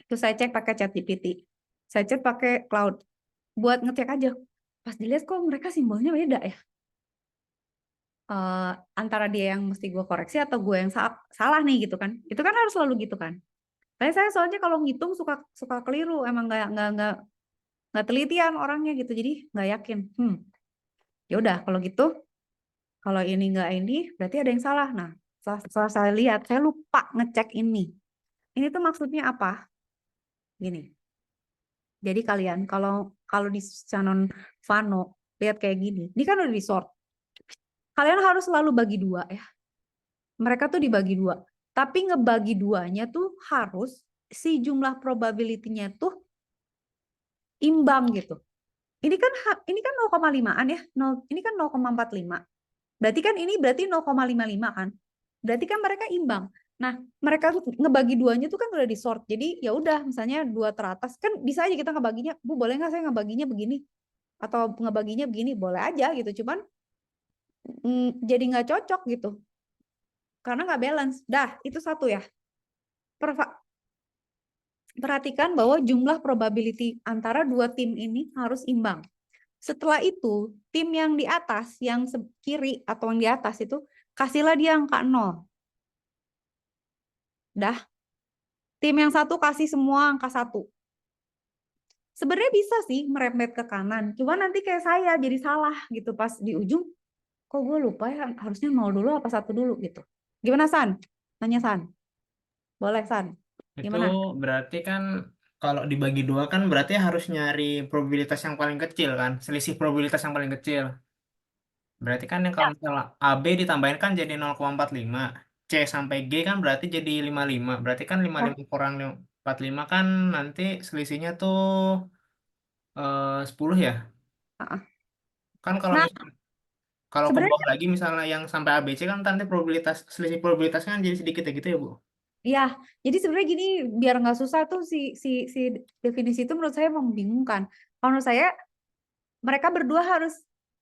Terus saya cek pakai ChatGPT. Saya cek pakai Cloud. Buat ngecek aja. Pas dilihat kok mereka simbolnya beda ya. Antara dia yang mesti gue koreksi atau gue yang salah nih gitu kan. Itu kan harus selalu gitu kan. Tapi saya soalnya kalau ngitung suka keliru, emang nggak telitian orangnya gitu. Jadi nggak yakin. Ya udah kalau gitu, kalau ini nggak ini berarti ada yang salah. Nah, setelah saya lihat, saya lupa ngecek ini. Ini tuh maksudnya apa? Gini. Jadi kalian kalau di Shannon Fano lihat kayak gini, ini kan udah di sort. Kalian harus selalu bagi dua ya. Mereka tuh dibagi dua. Tapi ngebagi duanya tuh harus si jumlah probability-nya tuh imbang gitu. Ini kan 0,5-an ya. Ini kan 0,45. Berarti 0,55 kan. Berarti kan mereka imbang. Nah, mereka ngebagi duanya tuh kan udah di sort. Jadi ya udah misalnya 2 teratas kan bisa aja kita ngebaginya, Bu, boleh nggak saya ngebaginya begini? Atau ngebaginya begini, boleh aja gitu. Cuman jadi nggak cocok gitu. Karena nggak balance. Dah, itu satu ya. Perhatikan bahwa jumlah probability antara dua tim ini harus imbang. Setelah itu, tim yang di atas, yang kiri atau yang di atas itu, kasihlah dia angka 0. Dah. Tim yang satu kasih semua angka 1. Sebenarnya bisa sih merembet ke kanan. Cuma nanti kayak saya jadi salah gitu pas di ujung. Kok gue lupa ya harusnya 0 dulu apa 1 dulu gitu. Gimana San? Nanya San. Boleh San. Itu Gimana? berarti kan kalau dibagi dua kan berarti harus nyari probabilitas yang paling kecil kan, selisih probabilitas yang paling kecil. Berarti kan yang Ya. kalau misalnya AB ditambahin kan jadi 0,45. C sampai G kan berarti jadi 55. Berarti kan 55 kurang 45 kan nanti selisihnya tuh 10 ya. Kan kalau Nah, misalnya kalau ke sebenarnya bawah lagi misalnya yang sampai ABC kan nanti probabilitas selisih probabilitasnya kan jadi sedikit ya gitu ya, Bu. ya, jadi sebenarnya gini biar nggak susah tuh si definisi itu menurut saya membingungkan. Kalau menurut saya mereka berdua harus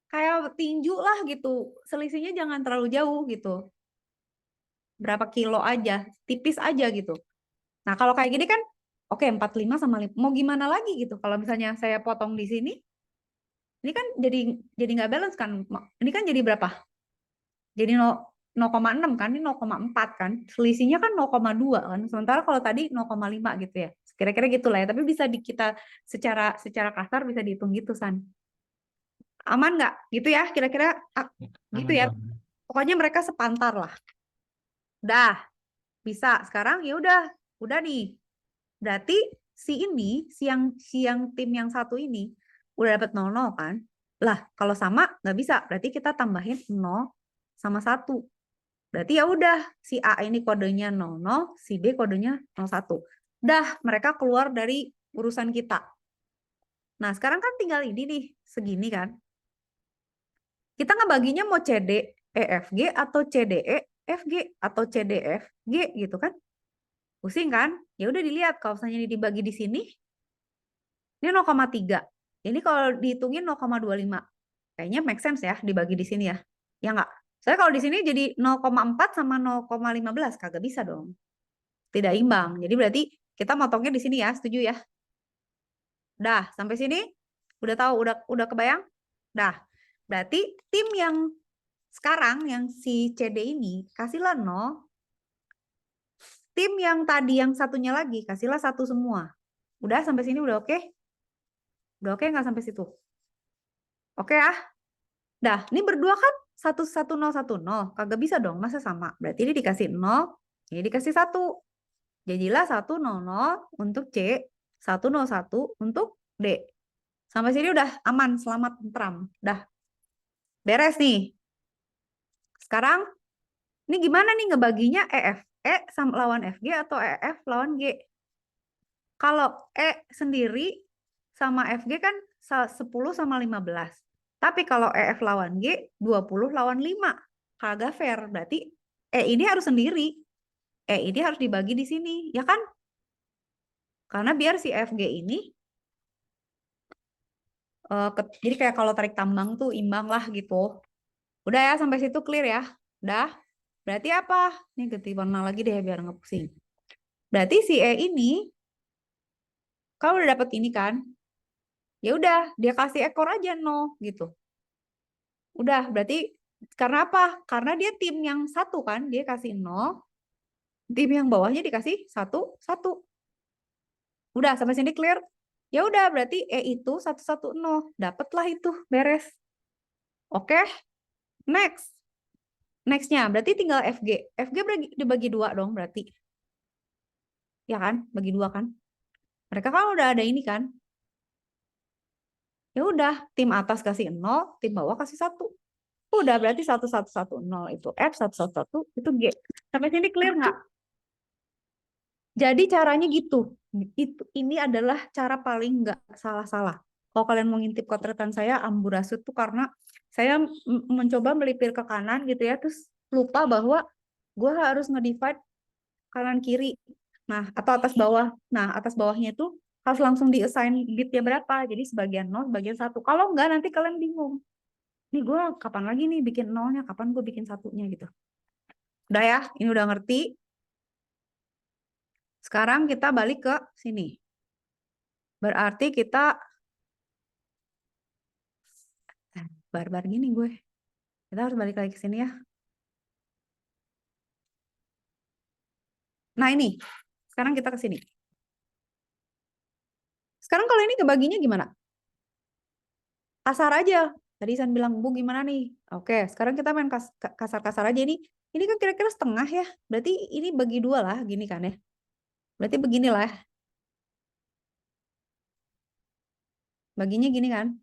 kayak tinju lah gitu. Selisihnya jangan terlalu jauh gitu. Berapa kilo aja, tipis aja gitu. Nah, kalau kayak gini kan oke 45 sama 5. Mau gimana lagi gitu. Kalau misalnya saya potong di sini, ini kan jadi nggak balance kan. Ini kan jadi berapa? Jadi 0,6 kan, ini 0,4 kan. Selisihnya kan 0,2 kan. Sementara kalau tadi 0,5 gitu ya. Kira-kira gitulah ya. Tapi bisa kita secara kasar bisa dihitung gitu, San. Aman nggak? Gitu ya, kira-kira gitu Aman, ya. Bu. Pokoknya mereka sepantar lah. Dah, bisa. Sekarang ya udah nih. Berarti si yang tim yang satu ini udah dapat 00 kan? Lah, kalau sama nggak bisa. Berarti kita tambahin 0 sama 1. Berarti ya udah si A ini kodenya 00, si B kodenya 01. Dah, mereka keluar dari urusan kita. Nah, sekarang kan tinggal ini nih, segini kan. Kita ngebaginya mau CD, EFG atau CDE, FG atau CDF, G gitu kan. Pusing kan? Ya udah dilihat kalau misalnya ini dibagi di sini, ini 0,3. Ini kalau dihitungin 0,25. Kayaknya make sense ya dibagi di sini ya. Ya nggak? Saya kalau di sini jadi 0,4 sama 0,15 kagak bisa dong. Tidak imbang. Jadi berarti kita motongnya di sini ya, setuju ya? Dah, sampai sini udah tahu, udah kebayang? Dah. Berarti tim yang sekarang yang si CD ini kasihlah 0. Tim yang tadi yang satunya lagi kasihlah 1 semua. Udah sampai sini udah oke? Udah oke nggak sampai situ? Oke ya? Dah, ini berdua kan 11010. Kagak bisa dong, masa sama? Berarti ini dikasih 0, ini dikasih 1. Jadilah 100 untuk C, 101 untuk D. Sampai sini udah aman, selamat, tentram. Dah. Beres nih. Sekarang, ini gimana nih ngebaginya EF? E sama lawan FG atau EF lawan G? Kalau E sendiri sama FG kan 10 sama 15. Tapi kalau EF lawan G, 20 lawan 5. Kagak fair. Berarti E ini harus sendiri. E ini harus dibagi di sini. Ya kan? Karena biar si FG ini, jadi kayak kalau tarik tambang tuh imbang lah gitu. Udah ya, sampai situ clear ya? Udah? Berarti apa? Nih ganti warna lagi deh biar nggak pusing. Berarti si E ini, kalau udah dapet ini kan, ya udah dia kasih ekor aja 0 gitu. Udah, berarti karena apa? Karena dia tim yang satu kan, dia kasih 0. Tim yang bawahnya dikasih 1, 1. Udah, sampai sini clear? Ya udah, berarti E itu 110. Dapatlah itu, beres. Oke, next. Next-nya, berarti tinggal FG. FG dibagi 2 dong berarti. Ya kan? Bagi 2 kan? Mereka kan udah ada ini kan? Ya udah, tim atas kasih 0, tim bawah kasih 1. Udah, berarti 1110 itu F, 111 itu G. Sampai sini clear nggak? Jadi caranya gitu. Ini adalah cara paling nggak salah-salah. Kalau kalian mau ngintip kontretan saya, amburadul tuh karena saya mencoba melipir ke kanan gitu ya, terus lupa bahwa gue harus nge-divide kanan kiri. Nah, atau atas bawah. Nah, atas bawahnya itu harus langsung di-assign bitnya berapa. Jadi sebagian 0, sebagian 1. Kalau enggak nanti kalian bingung. Nih gue kapan lagi nih bikin 0-nya, kapan gue bikin 1-nya gitu. Udah ya, ini udah ngerti. Sekarang kita balik ke sini. Berarti kita barbar gini gue. Kita harus balik lagi ke sini ya. Nah ini, sekarang kita ke sini. Sekarang kalau ini kebaginya gimana? Kasar aja. Tadi San bilang, Bu gimana nih? Oke, sekarang kita main kasar-kasar aja. Ini kan kira-kira setengah ya. Berarti ini bagi 2 lah, gini kan ya. Berarti beginilah. Baginya gini kan.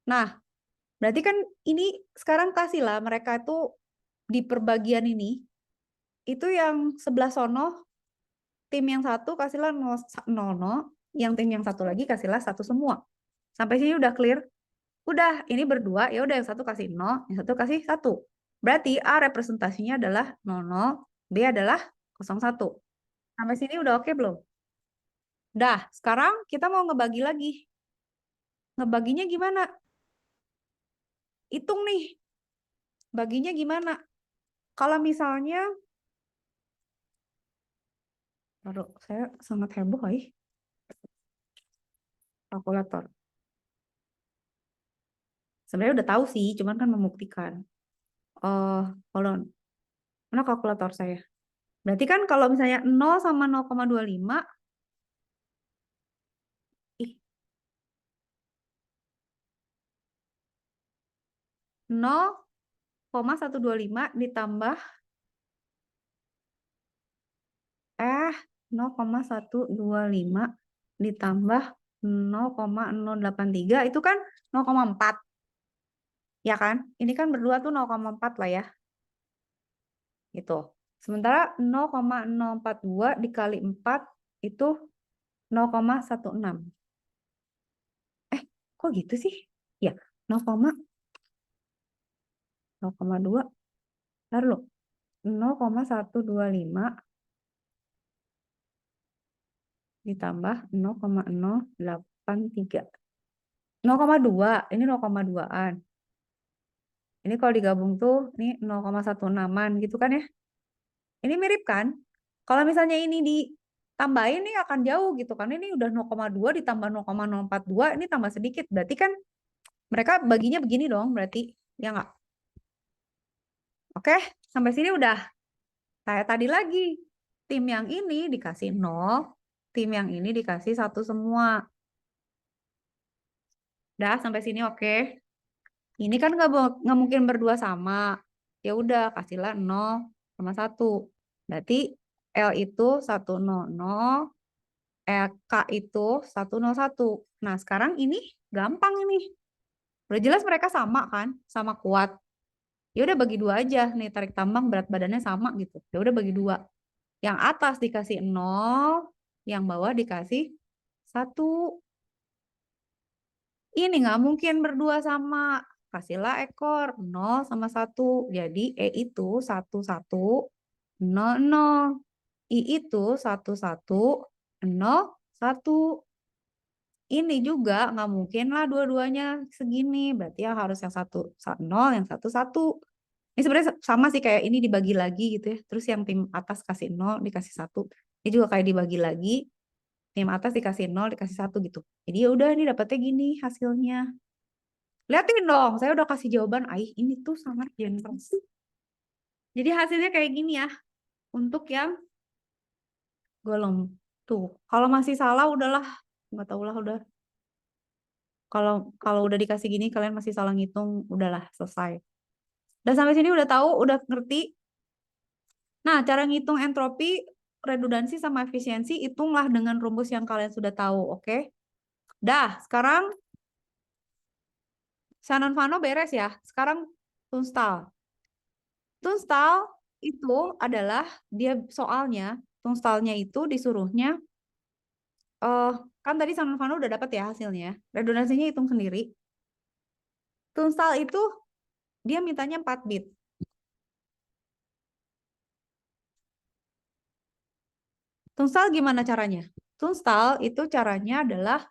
Nah, berarti kan ini sekarang kasihlah mereka itu di perbagian ini. Itu yang sebelah sono, tim yang satu kasihlah 0, 0, yang tim yang satu lagi kasihlah 1 semua. Sampai sini udah clear? Udah, ini berdua, ya udah yang satu kasih 0, yang satu kasih 1. Berarti A representasinya adalah 00, B adalah 01. Sampai sini udah oke belum? Dah, sekarang kita mau ngebagi lagi. Ngebaginya gimana? Hitung nih. Baginya gimana? Kalau misalnya, aduh, saya sangat heboh kalkulator. Sebenarnya udah tahu sih, cuman kan membuktikan. Hold on. Mana kalkulator saya? Berarti kan kalau misalnya 0 sama 0,25, ih, 0,125 ditambah 0,125 ditambah 0,083 itu kan 0,4. Ya kan? Ini kan berdua tuh 0,4 lah ya. Gitu. Sementara 0,042 dikali 4 itu 0,16. Kok gitu sih? Ya, 0,2. Ntar lo. 0,125 ditambah 0,083. 0,2. Ini 0,2-an. Ini kalau digabung tuh, ini 0,16-an gitu kan ya. Ini mirip kan? Kalau misalnya ini ditambahin, ini akan jauh gitu kan. Ini udah 0,2 ditambah 0,042, ini tambah sedikit. Berarti kan mereka baginya begini dong, berarti. Ya nggak? Oke, sampai sini udah. Kayak tadi lagi. Tim yang ini dikasih 0, tim yang ini dikasih 1 semua. Udah, sampai sini oke. Ini kan nggak mungkin berdua sama. Ya udah, kasihlah 0 sama 1. Berarti L itu 100, K itu 101. Nah, sekarang ini gampang ini. Udah jelas mereka sama kan? Sama kuat. Ya udah bagi 2 aja nih, tarik tambang berat badannya sama gitu. Ya udah bagi 2. Yang atas dikasih 0, yang bawah dikasih 1. Ini nggak mungkin berdua sama. Kasihlah ekor 0 sama 1. Jadi E itu 1 1 0 0. I itu 1 1 0 1. Ini juga nggak mungkin lah dua-duanya segini. Berarti yang harus yang 1 0, yang 1 1. Ini sebenarnya sama sih kayak ini dibagi lagi gitu ya. Terus yang tim atas kasih 0 dikasih 1. Ini juga kayak dibagi lagi. Tim atas dikasih 0 dikasih 1 gitu. Jadi ya udah ini dapetnya gini hasilnya. Liatin dong, saya udah kasih jawaban. Ini tuh sangat generous. Jadi hasilnya kayak gini ya. Untuk yang golong. Tuh, kalau masih salah udahlah. Nggak tahu lah udah. Kalau udah dikasih gini kalian masih salah ngitung, udahlah selesai. Dan sampai sini udah tahu, udah ngerti. Nah, cara ngitung entropi, redundansi sama efisiensi hitunglah dengan rumus yang kalian sudah tahu, oke? Dah, sekarang Shannon Vano beres ya. Sekarang Tunstall. Tunstall itu adalah dia soalnya, Tunstallnya itu disuruhnya kan tadi Shannon Vano udah dapat ya hasilnya. Redundansinya hitung sendiri. Tunstall itu dia mintanya 4 bit. Tunstall gimana caranya? Tunstall itu caranya adalah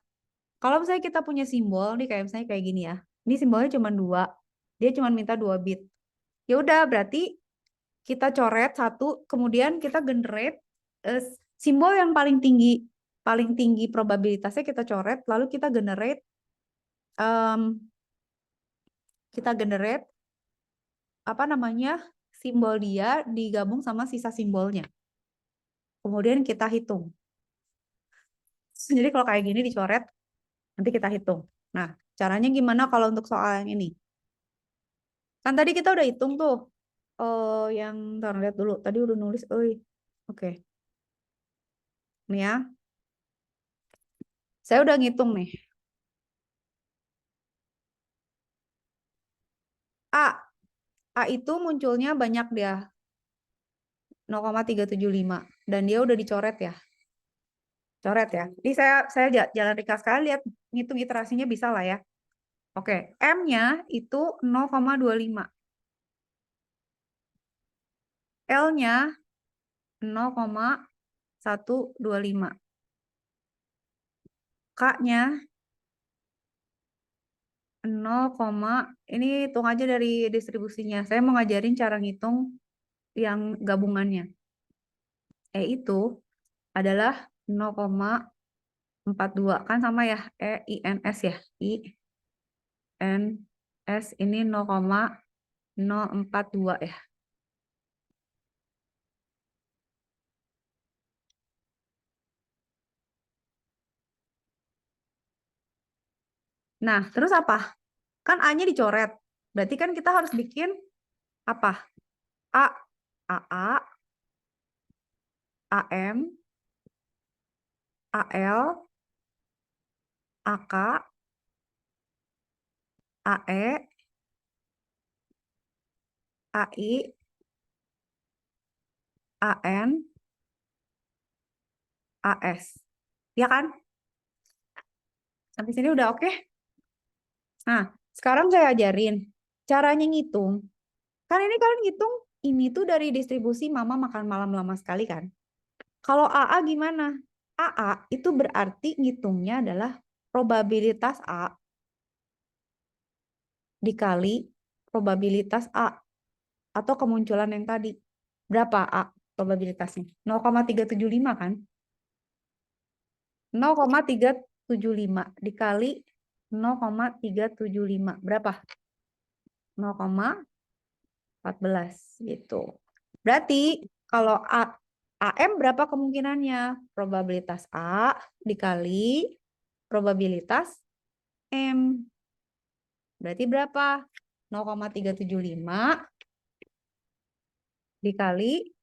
kalau misalnya kita punya simbol nih kayak misalnya kayak gini ya. Ini simbolnya cuma 2. Dia cuma minta 2 bit. Ya udah berarti kita coret 1, kemudian kita generate simbol yang paling tinggi probabilitasnya kita coret, lalu kita generate apa namanya simbol dia digabung sama sisa simbolnya. Kemudian kita hitung. Jadi kalau kayak gini dicoret, nanti kita hitung. Nah, caranya gimana kalau untuk soal yang ini? Kan tadi kita udah hitung tuh. Yang ntar lihat dulu. Tadi udah nulis. Oke. Nih ya. Saya udah ngitung nih. A itu munculnya banyak dia. 0,375. Dan dia udah dicoret ya. Coret ya. Ini saya jalan ringkas sekali lihat ngitung iterasinya bisa lah ya. Oke, M-nya itu 0,25. L-nya 0,125. K-nya 0, ini hitung aja dari distribusinya. Saya mau ngajarin cara ngitung yang gabungannya. E itu adalah 0,42. Kan sama ya, INS ya. INS ini 0,042 ya. Nah, terus apa? Kan A-nya dicoret. Berarti kan kita harus bikin apa? AA, AM, AL, AK, AE, AI, AN, AS. Ya kan? Sampai sini udah oke? Nah, sekarang saya ajarin caranya ngitung. Kan ini kalian ngitung, ini tuh dari distribusi mama makan malam lama sekali kan? Kalau AA gimana? AA itu berarti ngitungnya adalah probabilitas A dikali probabilitas A atau kemunculan yang tadi. Berapa A probabilitasnya? 0,375 kan? 0,375 dikali 0,375. Berapa? 0,14 gitu. Berarti kalau AM berapa kemungkinannya? Probabilitas A dikali probabilitas M. Berarti berapa? 0,375 dikali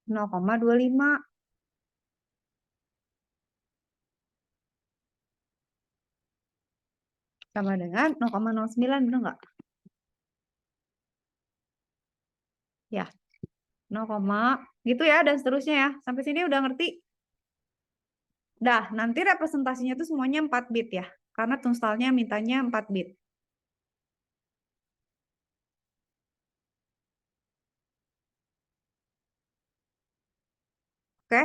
0,25. Sama dengan 0,09, benar nggak? Ya, 0, gitu ya, dan seterusnya ya. Sampai sini udah ngerti? Dah, nanti representasinya tuh semuanya 4 bit ya. Karena tunstalnya mintanya 4 bit. Oke?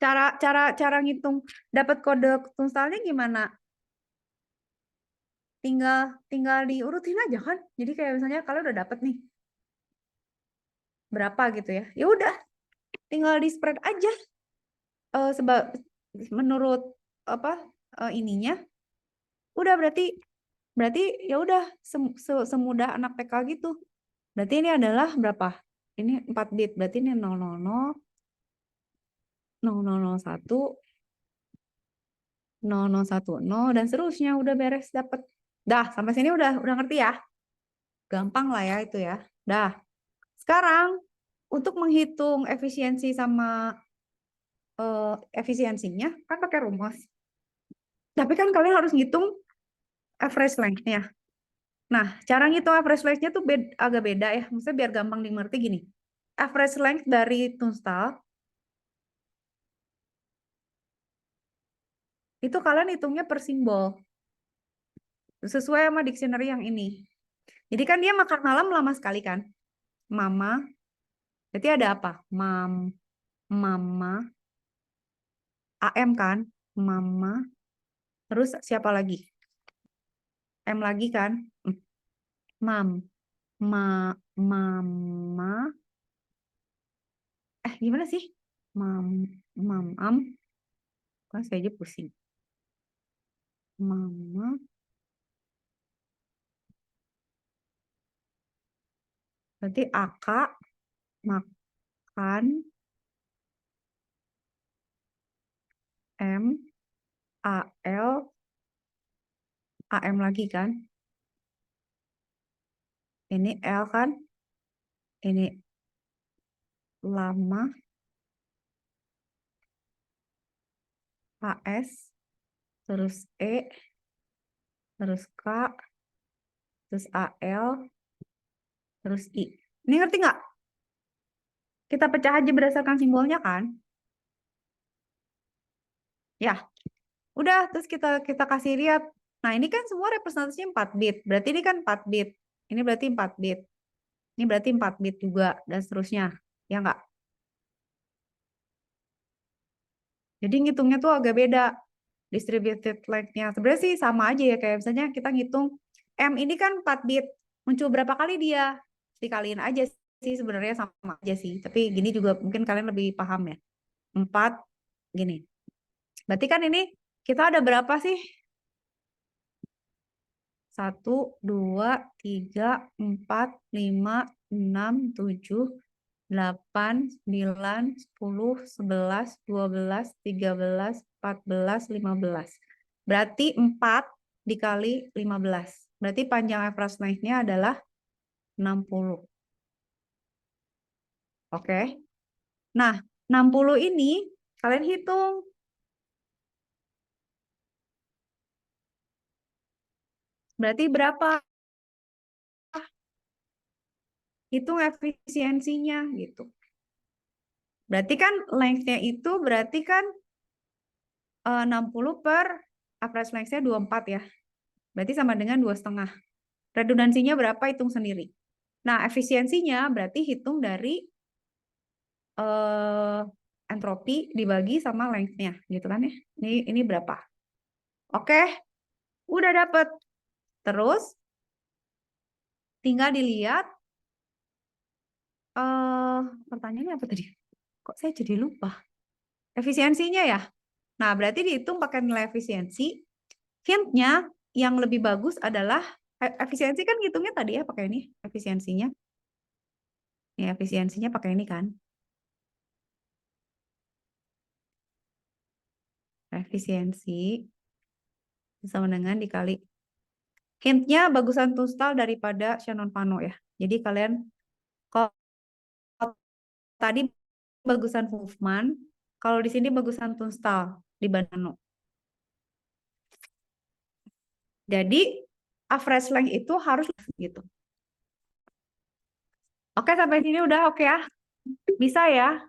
Cara ngitung dapat kode tunstalnya gimana? Tinggal diurutin aja kan. Jadi kayak misalnya kalian udah dapat nih berapa gitu ya. Ya udah, tinggal di spread aja. Sebab menurut apa ininya. Udah berarti ya udah semudah anak TK gitu. Berarti ini adalah berapa? Ini 4 bit. Berarti ini 000 0001 0010 dan seterusnya udah beres dapat. Dah, sampai sini udah ngerti ya? Gampang lah ya itu ya. Dah. Sekarang untuk menghitung efisiensi sama efisiensinya kan pakai rumus. Tapi kan kalian harus ngitung average length-nya. Nah, cara ngitung average length-nya tuh agak beda ya. Maksudnya biar gampang dimengerti gini. Average length dari tunstal itu kalian hitungnya per simbol. Sesuai sama dictionary yang ini. Jadi kan dia makan malam lama sekali kan. Mama. Berarti ada apa? Mama. AM kan? Mama. Terus siapa lagi? M lagi kan? Mama. Gimana sih? Am. Kan saya aja pusing. Mama. Berarti AK makan M AL AM lagi kan? Ini L kan? Ini lama AS terus E terus K terus AL terus I. Ini ngerti nggak? Kita pecah aja berdasarkan simbolnya kan? Ya. Udah, terus kita kasih lihat. Nah, ini kan semua representasinya 4 bit. Berarti ini kan 4 bit. Ini berarti 4 bit. Ini berarti 4 bit juga dan seterusnya. Ya nggak? Jadi ngitungnya tuh agak beda. Distributed length-nya. Sebenarnya sih sama aja ya. Kayak misalnya kita ngitung M ini kan 4 bit. Muncul berapa kali dia? Dikaliin aja sih sebenarnya sama aja sih. Tapi gini juga mungkin kalian lebih paham ya. 4 gini. Berarti kan ini kita ada berapa sih? 1, 2, 3, 4, 5, 6, 7, 8, 9, 10, 11, 12, 13, 14, 15. Berarti 4 dikali 15. Berarti panjang average length-nya adalah 60. Oke. Nah, 60 ini kalian hitung. Berarti berapa? Hitung efisiensinya gitu. Berarti kan length-nya itu berarti kan 60 per average length-nya 24 ya. Berarti sama dengan 2,5. Redundansinya berapa? Hitung sendiri. Nah, efisiensinya berarti hitung dari entropi dibagi sama length-nya. Gitu kan ya. Ini berapa? Oke. Udah dapet. Terus tinggal dilihat. Pertanyaannya apa tadi? Kok saya jadi lupa? Efisiensinya ya. Nah, berarti dihitung pakai nilai efisiensi. Hint-nya yang lebih bagus adalah efisiensi kan ngitungnya tadi ya pakai ini efisiensinya. Ini efisiensinya pakai ini kan. Efisiensi sama dengan dikali. Hint-nya bagusan tunstal daripada Shannon Pano ya. Jadi kalian kalau tadi bagusan Huffman, kalau di sini bagusan tunstal di Banano. Jadi average length itu harus gitu. Oke, sampai sini udah oke ya? Bisa ya?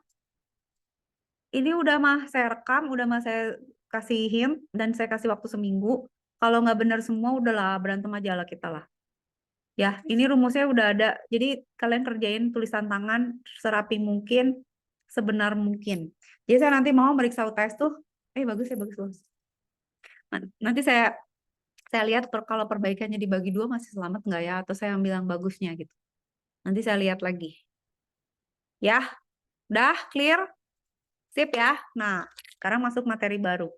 Ini udah saya rekam, udah saya kasih hint, dan saya kasih waktu seminggu. Kalau nggak benar semua, udahlah berantem aja lah kita lah. Ya, ini rumusnya udah ada. Jadi kalian kerjain tulisan tangan serapi mungkin, sebenar mungkin. Jadi saya nanti mau meriksa UTS tuh, bagus ya, bagus. Nanti saya lihat kalau perbaikannya dibagi 2 masih selamat nggak ya, atau saya ambil yang bagusnya gitu. Nanti saya lihat lagi. Ya, udah clear? Sip ya. Nah, sekarang masuk materi baru.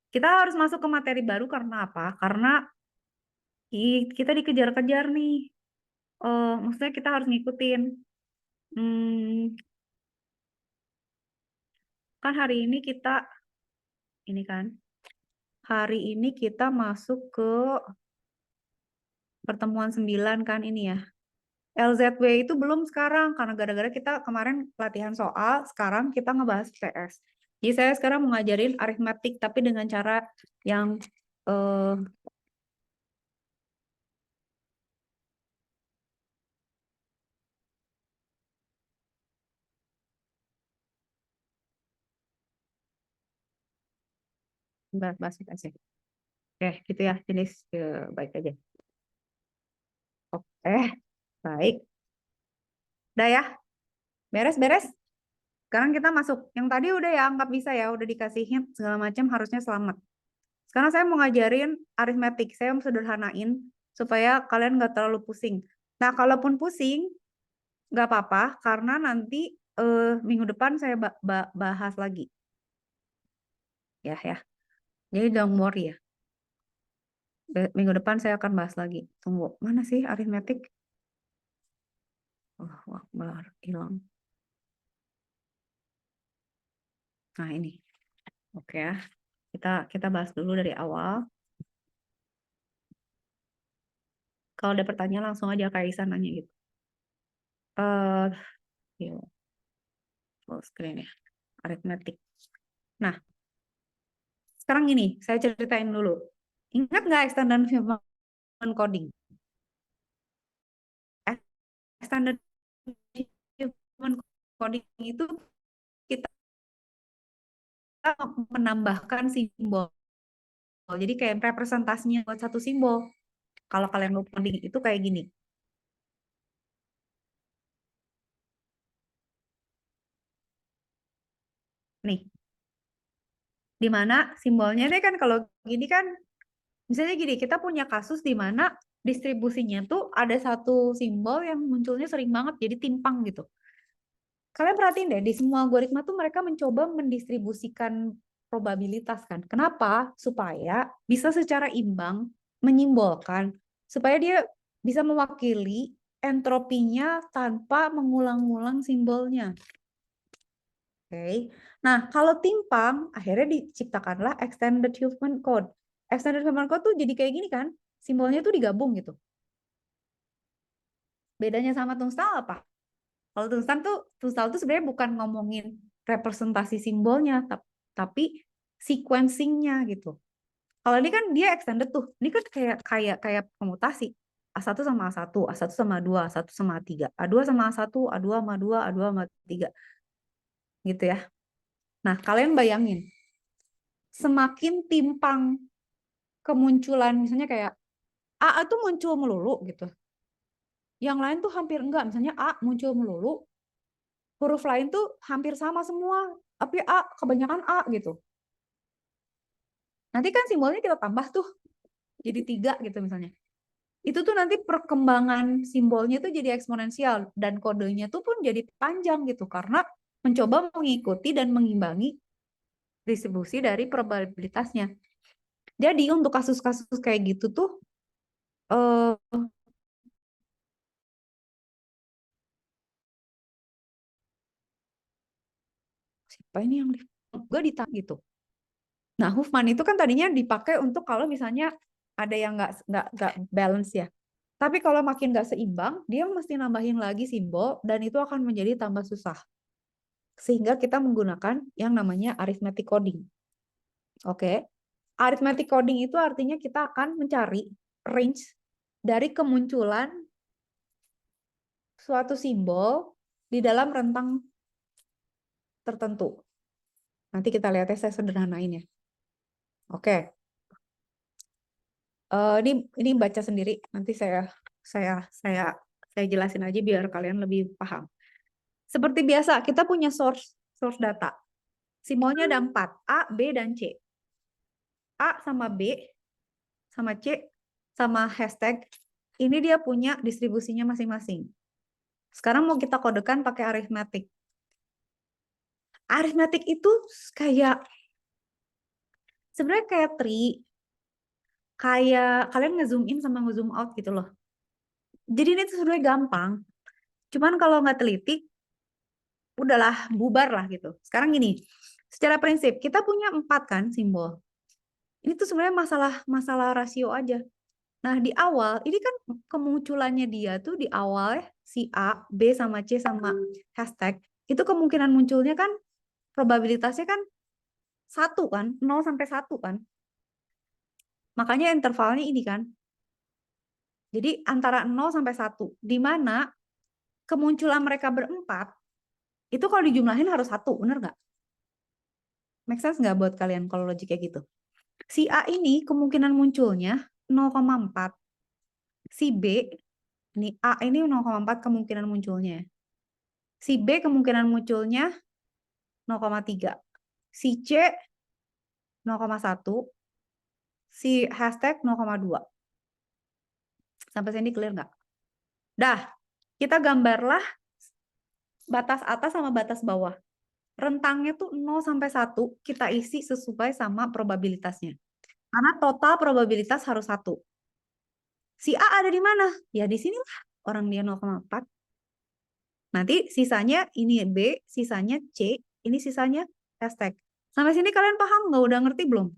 Kita harus masuk ke materi baru karena apa? Karena kita dikejar-kejar nih. Maksudnya kita harus ngikutin. Kan hari ini kita masuk ke pertemuan 9 kan ini ya. LZW itu belum sekarang karena gara-gara kita kemarin latihan soal, sekarang kita ngebahas TS. Jadi saya sekarang mau ngajarin aritmatik tapi dengan cara yang bahas TS. Oke, gitu ya, jenis baik aja. Oke, baik. Udah ya? Beres-beres? Sekarang kita masuk. Yang tadi udah ya, anggap bisa ya, udah dikasih hint segala macam, harusnya selamat. Sekarang saya mau ngajarin aritmetik. Saya mau sederhanain supaya kalian nggak terlalu pusing. Nah, kalaupun pusing, nggak apa-apa, karena nanti minggu depan saya bahas lagi. Ya. Jadi don't worry ya. Minggu depan saya akan bahas lagi. Tunggu, mana sih aritmetik? Oh, hilang. Nah, ini. Oke ya. Kita bahas dulu dari awal. Kalau ada pertanyaan langsung aja Kak Isan nanya gitu. Full screen ya. Aritmetik. Nah, sekarang gini, saya ceritain dulu. Ingat nggak extended human coding? Extended human coding itu kita menambahkan simbol. Jadi kayak representasinya buat satu simbol. Kalau kalian mau coding itu kayak gini. Nih. Di mana simbolnya deh kan kalau gini kan, misalnya gini, kita punya kasus di mana distribusinya tuh ada satu simbol yang munculnya sering banget jadi timpang gitu. Kalian perhatiin deh, di semua algoritma tuh mereka mencoba mendistribusikan probabilitas kan. Kenapa? Supaya bisa secara imbang menyimbolkan, supaya dia bisa mewakili entropinya tanpa mengulang-ulang simbolnya. Oke. Nah, kalau timpang, akhirnya diciptakanlah extended human code. Extended human code tuh jadi kayak gini kan, simbolnya tuh digabung gitu. Bedanya sama tungstal apa? Kalau tungstal tuh sebenarnya bukan ngomongin representasi simbolnya, tapi sequencingnya gitu. Kalau ini kan dia extended tuh, ini kan kayak komutasi. A1 sama A1, A1 sama A2, A1 sama A3, A2 sama A1, A2 sama A2, A2 sama A3. Gitu ya. Nah, kalian bayangin, semakin timpang kemunculan, misalnya kayak A itu muncul melulu gitu. Yang lain tuh hampir enggak, misalnya A muncul melulu, huruf lain tuh hampir sama semua, tapi A, kebanyakan A gitu. Nanti kan simbolnya kita tambah tuh, jadi 3 gitu misalnya. Itu tuh nanti perkembangan simbolnya tuh jadi eksponensial, dan kodenya tuh pun jadi panjang gitu, karena mencoba mengikuti dan mengimbangi distribusi dari probabilitasnya. Jadi untuk kasus-kasus kayak gitu tuh, siapa ini yang gue ditang gitu. Nah, Huffman itu kan tadinya dipakai untuk kalau misalnya ada yang nggak balance ya. Tapi kalau makin nggak seimbang, dia mesti nambahin lagi simbol dan itu akan menjadi tambah susah. Sehingga kita menggunakan yang namanya arithmetic coding. Oke. Arithmetic coding itu artinya kita akan mencari range dari kemunculan suatu simbol di dalam rentang tertentu. Nanti kita lihat ya, saya sederhanain ya. Oke. Ini baca sendiri. Nanti saya jelasin aja biar kalian lebih paham. Seperti biasa, kita punya source data. Simbolnya ada 4, A, B, dan C. A sama B sama C sama hashtag ini dia punya distribusinya masing-masing. Sekarang mau kita kodekan pakai arithmetic. Arithmetic itu sebenarnya kayak tree, kayak kalian nge-zoom in sama nge-zoom out gitu loh. Jadi ini tuh sebenarnya gampang. Cuman kalau nggak teliti, udahlah bubar lah gitu. Sekarang gini, secara prinsip kita punya 4 kan simbol. Ini tuh sebenarnya masalah rasio aja. Nah, di awal, ini kan kemunculannya dia tuh di awal ya, si A, B, sama C, sama hashtag, itu kemungkinan munculnya kan, probabilitasnya kan 1 kan, 0 sampai 1 kan. Makanya intervalnya ini kan. Jadi antara 0 sampai 1, di mana kemunculan mereka berempat, itu kalau dijumlahin harus 1, bener nggak? Make sense nggak buat kalian kalau logiknya gitu? Si A ini kemungkinan munculnya 0,4. Si B, ini A ini 0,4 kemungkinan munculnya. Si B kemungkinan munculnya 0,3. Si C 0,1. Si hashtag 0,2. Sampai sini clear nggak? Dah, kita gambarlah batas atas sama batas bawah. Rentangnya tuh 0 sampai 1 kita isi sesuai sama probabilitasnya. Karena total probabilitas harus 1. Si A ada di mana? Ya di sinilah. Orang dia 0,4. Nanti sisanya ini B, sisanya C, ini sisanya hashtag. Sampai sini kalian paham nggak? Udah ngerti belum?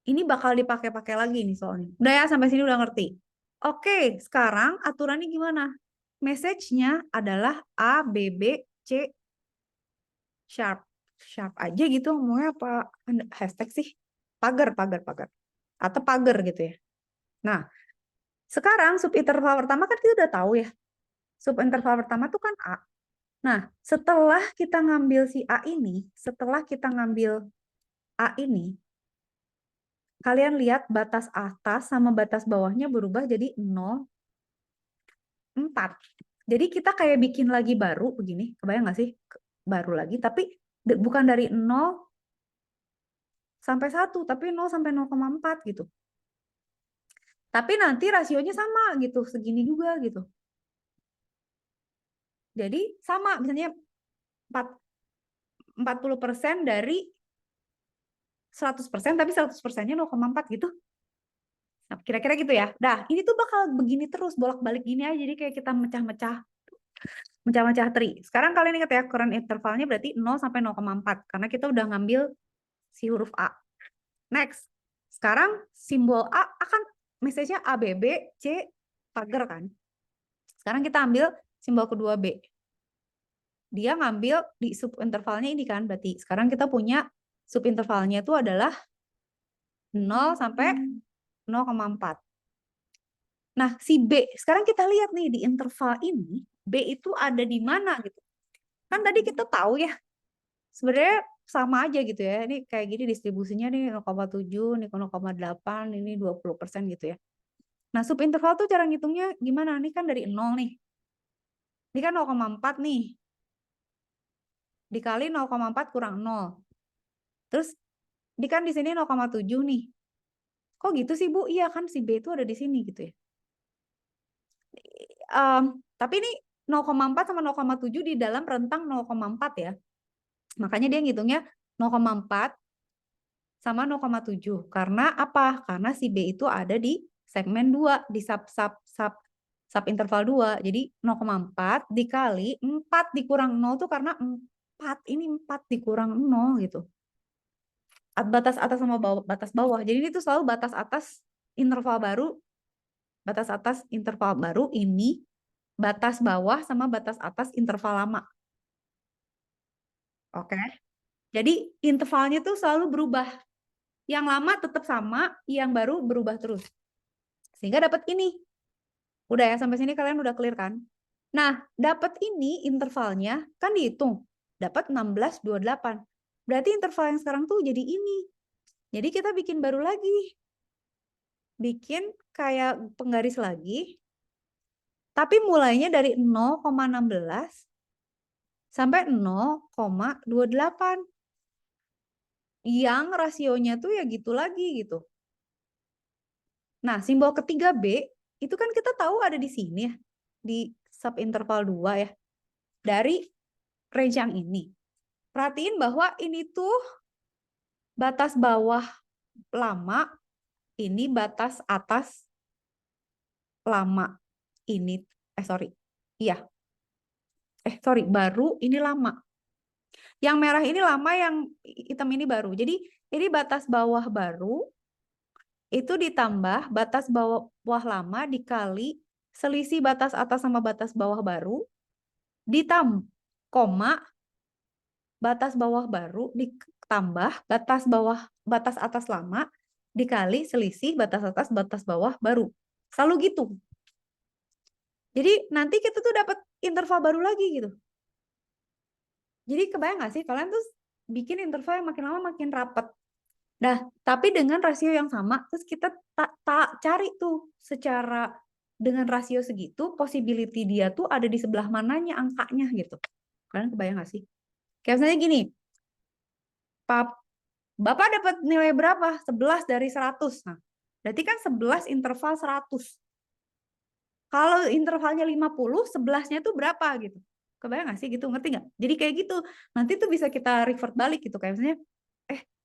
Ini bakal dipakai-pakai lagi nih soalnya. Udah ya, sampai sini udah ngerti. Oke, sekarang aturannya gimana? Message-nya adalah A, B, B, C, sharp. Sharp aja gitu, ngomongnya apa? Hashtag sih? Pagar. Atau pagar gitu ya. Nah, sekarang subinterval pertama kan kita udah tahu ya. Subinterval pertama tuh kan A. Nah, setelah kita ngambil si A ini, kalian lihat batas atas sama batas bawahnya berubah jadi 0, 4. Jadi kita kayak bikin lagi baru begini, kebayang nggak sih? Baru lagi, tapi bukan dari 0 sampai 1, tapi 0 sampai 0,4 gitu. Tapi nanti rasionya sama gitu, segini juga gitu. Jadi sama, misalnya 40% dari 100%, tapi 100%-nya 0,4 gitu. Nah, kira-kira gitu ya. Nah, ini tuh bakal begini terus, bolak-balik gini aja. Jadi kayak kita mecah-mecah tree. Sekarang kalian ingat ya, current intervalnya berarti 0 sampai 0,4. Karena kita udah ngambil si huruf A. Next. Sekarang simbol A akan message-nya A, B, B, C, pagar kan. Sekarang kita ambil simbol kedua B. Dia ngambil di subintervalnya ini kan. Berarti sekarang kita punya subintervalnya itu adalah 0 sampai 0,4. Nah, si B, sekarang kita lihat nih di interval ini, B itu ada di mana gitu. Kan tadi kita tahu ya, sebenarnya sama aja gitu ya. Ini kayak gini distribusinya nih 0,7, nih 0,8, ini 20% gitu ya. Nah, subinterval tuh cara ngitungnya gimana? Ini kan dari 0 nih. Ini kan 0,4 nih. Dikali 0,4 kurang 0. Terus di kan di sini 0,7 nih. Kok gitu sih, Bu? Iya kan si B itu ada di sini gitu ya. Tapi ini 0,4 sama 0,7 di dalam rentang 0,4 ya. Makanya dia ngitungnya 0,4 sama 0,7. Karena apa? Karena si B itu ada di segmen 2, di sub interval 2. Jadi 0,4 dikali 4 dikurang 0 tuh karena 4. Ini 4 dikurang 0 gitu. Batas atas sama batas bawah. Jadi ini tuh selalu batas atas interval baru. Batas atas interval baru ini, batas bawah sama batas atas interval lama. Oke. Jadi intervalnya tuh selalu berubah. Yang lama tetap sama, yang baru berubah terus. Sehingga dapat ini. Udah ya, sampai sini kalian udah clear kan? Nah, dapat ini intervalnya kan dihitung. Dapat 16, 28. Berarti interval yang sekarang tuh jadi ini. Jadi kita bikin baru lagi. Bikin kayak penggaris lagi. Tapi mulainya dari 0,16 sampai 0,28. Yang rasionya tuh ya gitu lagi gitu. Nah, simbol ketiga B itu kan kita tahu ada di sini ya. Di subinterval 2 ya. Dari range yang ini. Perhatiin bahwa ini tuh batas bawah lama, ini batas atas lama. Ini, Iya. Baru, ini lama. Yang merah ini lama, yang hitam ini baru. Jadi ini batas bawah baru, itu ditambah batas bawah lama dikali selisih batas atas sama batas bawah baru, ditambah koma, batas bawah baru ditambah batas atas lama dikali selisih batas atas batas bawah baru. Selalu gitu. Jadi nanti kita tuh dapat interval baru lagi gitu. Jadi kebayang nggak sih kalian tuh bikin interval yang makin lama makin rapat. Nah, tapi dengan rasio yang sama, terus kita cari tuh secara dengan rasio segitu, possibility dia tuh ada di sebelah mananya angkanya gitu. Kalian kebayang nggak sih? Kayak misalnya gini, Bapak dapat nilai berapa? 11 dari 100. Nah, berarti kan 11 interval 100. Kalau intervalnya 50, 11-nya tuh berapa gitu. Kebayang nggak sih gitu, ngerti nggak? Jadi kayak gitu. Nanti tuh bisa kita revert balik gitu. Kayak misalnya,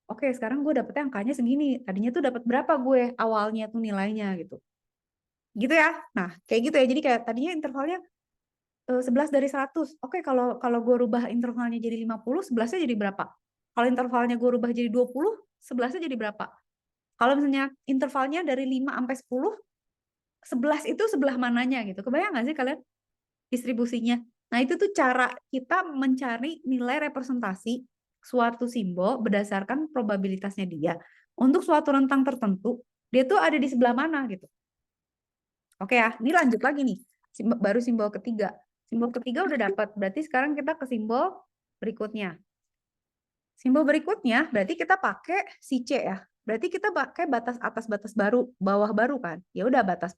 oke, sekarang gue dapetnya angkanya segini. Tadinya tuh dapat berapa gue awalnya tuh nilainya gitu. Gitu ya. Nah, kayak gitu ya. Jadi kayak tadinya intervalnya 11 dari 100. Oke, kalau gue rubah intervalnya jadi 50, 11-nya jadi berapa? Kalau intervalnya gue rubah jadi 20, 11-nya jadi berapa? Kalau misalnya intervalnya dari 5 sampai 10, 11 itu sebelah mananya gitu. Kebayang nggak sih kalian distribusinya? Nah, itu tuh cara kita mencari nilai representasi suatu simbol berdasarkan probabilitasnya dia. Untuk suatu rentang tertentu, dia tuh ada di sebelah mana gitu. Oke ya, ini lanjut lagi nih. Baru simbol ketiga. Simbol ketiga udah dapat. Berarti sekarang kita ke simbol berikutnya. Simbol berikutnya berarti kita pakai si C ya. Berarti kita pakai batas atas batas baru, bawah baru kan. Ya udah batas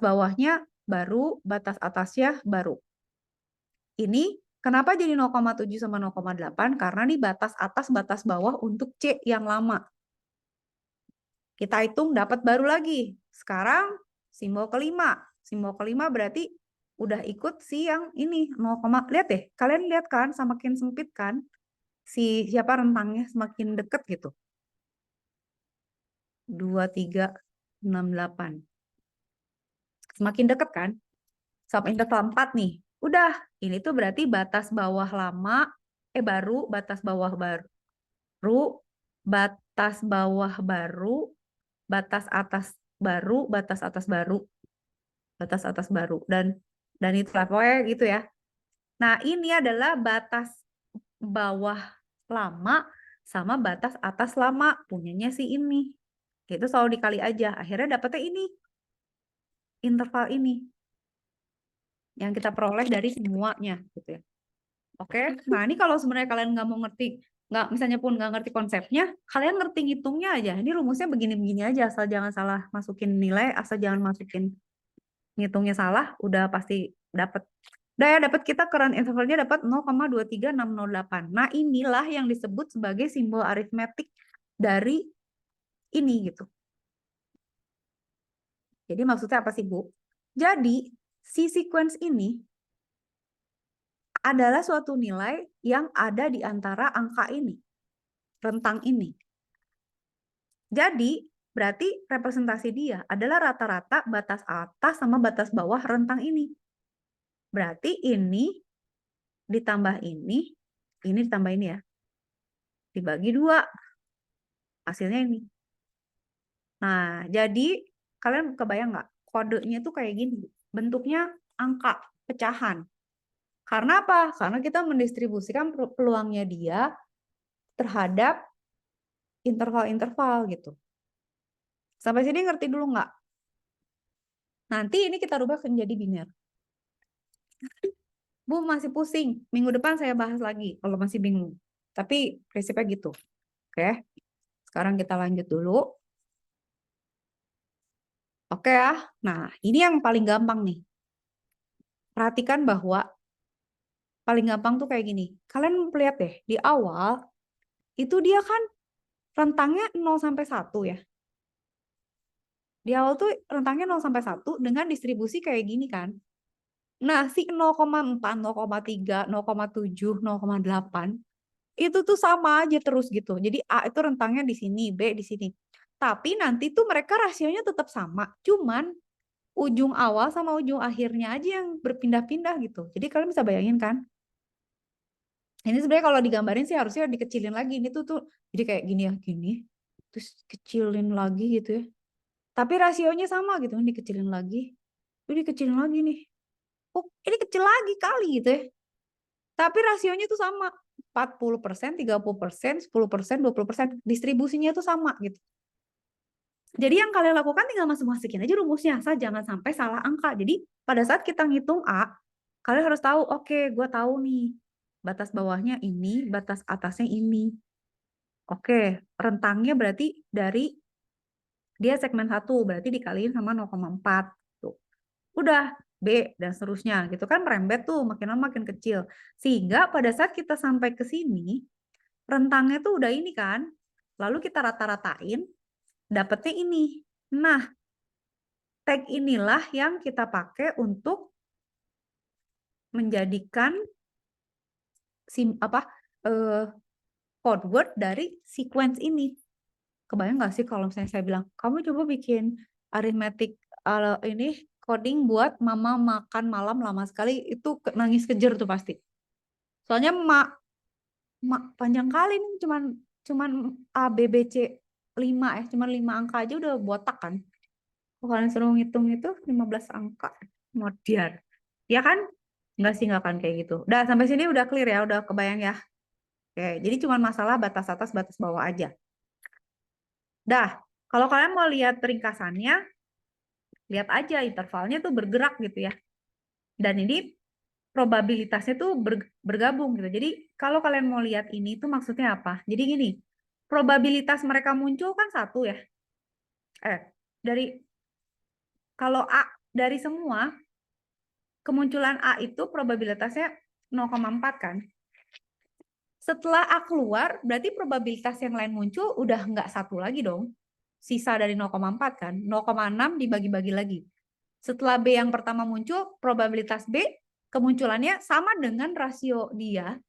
bawahnya baru, batas atasnya baru. Ini kenapa jadi 0,7 sama 0,8? Karena nih batas atas batas bawah untuk C yang lama. Kita hitung dapat baru lagi. Sekarang simbol kelima. Simbol kelima berarti udah ikut si yang ini 0, lihat deh. Kalian lihat kan semakin sempit kan? Si siapa rentangnya semakin deket gitu. 2, 3, 6, 8. Semakin deket kan? Sampai interval 4 nih. Udah, ini tuh berarti batas bawah lama, baru, batas bawah baru, batas bawah baru, batas atas baru, batas atas baru, batas atas baru. Dan itu lah, pokoknya gitu ya. Nah, ini adalah batas bawah lama sama batas atas lama punyanya si ini. Itu selalu dikali aja. Akhirnya dapetnya ini. Interval ini. Yang kita peroleh dari semuanya. Gitu ya. Oke. Nah, ini kalau sebenarnya kalian nggak mau ngerti, misalnya pun nggak ngerti konsepnya, kalian ngerti ngitungnya aja. Ini rumusnya begini-begini aja. Asal jangan salah masukin nilai, asal jangan masukin ngitungnya salah, udah pasti dapet. Udah ya, dapat kita current intervalnya dapat 0,23608. Nah, inilah yang disebut sebagai simbol aritmetik dari ini gitu. Jadi maksudnya apa sih, Bu? Jadi, si sequence ini adalah suatu nilai yang ada di antara angka ini, rentang ini. Jadi, berarti representasi dia adalah rata-rata batas atas sama batas bawah rentang ini. Berarti ini ditambah ini ditambah ini ya. Dibagi 2. Hasilnya ini. Nah, jadi kalian kebayang nggak? Kodenya tuh kayak gini. Bentuknya angka, pecahan. Karena apa? Karena kita mendistribusikan peluangnya dia terhadap interval-interval gitu. Sampai sini ngerti dulu nggak? Nanti ini kita rubah menjadi biner. Bu masih pusing, minggu depan saya bahas lagi kalau masih bingung. Tapi prinsipnya gitu. Oke, sekarang kita lanjut dulu. Oke ya, nah ini yang paling gampang nih. Perhatikan bahwa paling gampang tuh kayak gini. Kalian lihat deh, di awal itu dia kan rentangnya 0 sampai 1 ya. Di awal tuh rentangnya 0 sampai 1 dengan distribusi kayak gini kan. Nah, si 0,4, 0,3, 0,7, 0,8 itu tuh sama aja terus gitu. Jadi A itu rentangnya di sini, B di sini. Tapi nanti tuh mereka rasionya tetap sama. Cuman ujung awal sama ujung akhirnya aja yang berpindah-pindah gitu. Jadi kalian bisa bayangin kan? Ini sebenarnya kalau digambarin sih harusnya dikecilin lagi. Ini tuh jadi kayak gini ya, gini. Terus kecilin lagi gitu ya. Tapi rasionya sama gitu, dikecilin lagi. Ini dikecilin lagi nih. Oh, ini kecil lagi kali gitu ya. Tapi rasionya tuh sama. 40%, 30%, 10%, 20%. Distribusinya tuh sama gitu. Jadi yang kalian lakukan tinggal masukin aja rumusnya. Asal jangan sampai salah angka. Jadi pada saat kita ngitung A, kalian harus tahu, oke, gue tahu nih. Batas bawahnya ini, batas atasnya ini. Oke, rentangnya berarti dari dia segmen 1, berarti dikaliin sama 0,4. Tuh. Udah, B dan seterusnya gitu kan merembet tuh makin lama makin kecil. Sehingga pada saat kita sampai ke sini, rentangnya tuh udah ini kan. Lalu kita rata-ratain, dapetnya ini. Nah, tag inilah yang kita pakai untuk menjadikan code word dari sequence ini. Kebayang nggak sih kalau misalnya saya bilang, kamu coba bikin arithmetic ini coding buat mama makan malam lama sekali, itu nangis kejer tuh pasti. Soalnya mak panjang kali nih, cuman A, B, B, C 5 ya, cuman 5 angka aja udah botak kan. Kalau kalian suruh ngitung itu 15 angka. Modiar. Ya kan? Enggak sih, nggak akan kayak gitu. Udah sampai sini udah clear ya, udah kebayang ya. Oke, jadi cuman masalah batas atas, batas bawah aja. Dah, kalau kalian mau lihat ringkasannya, lihat aja intervalnya tuh bergerak gitu ya. Dan ini probabilitasnya tuh bergabung gitu. Jadi kalau kalian mau lihat ini tuh maksudnya apa? Jadi gini, probabilitas mereka muncul kan 1 ya. Kalau A dari semua, kemunculan A itu probabilitasnya 0,4 kan. Setelah A keluar, berarti probabilitas yang lain muncul udah nggak 1 lagi dong. Sisa dari 0,4 kan, 0,6 dibagi-bagi lagi. Setelah B yang pertama muncul, probabilitas B kemunculannya sama dengan rasio dia,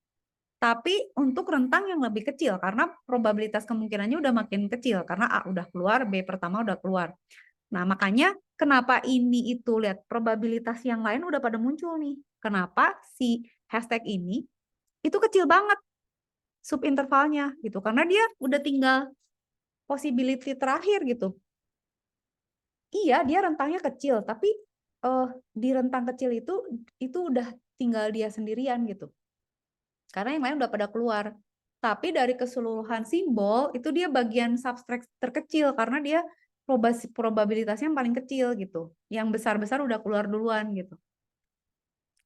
tapi untuk rentang yang lebih kecil, karena probabilitas kemungkinannya udah makin kecil, karena A udah keluar, B pertama udah keluar. Nah, makanya kenapa ini itu, lihat probabilitas yang lain udah pada muncul nih. Kenapa si hashtag ini itu kecil banget subintervalnya gitu, karena dia udah tinggal possibility terakhir gitu. Iya, dia rentangnya kecil, tapi di rentang kecil itu udah tinggal dia sendirian gitu. Karena yang lain udah pada keluar. Tapi dari keseluruhan simbol itu dia bagian subtract terkecil karena dia probabilitasnya yang paling kecil gitu. Yang besar-besar udah keluar duluan gitu.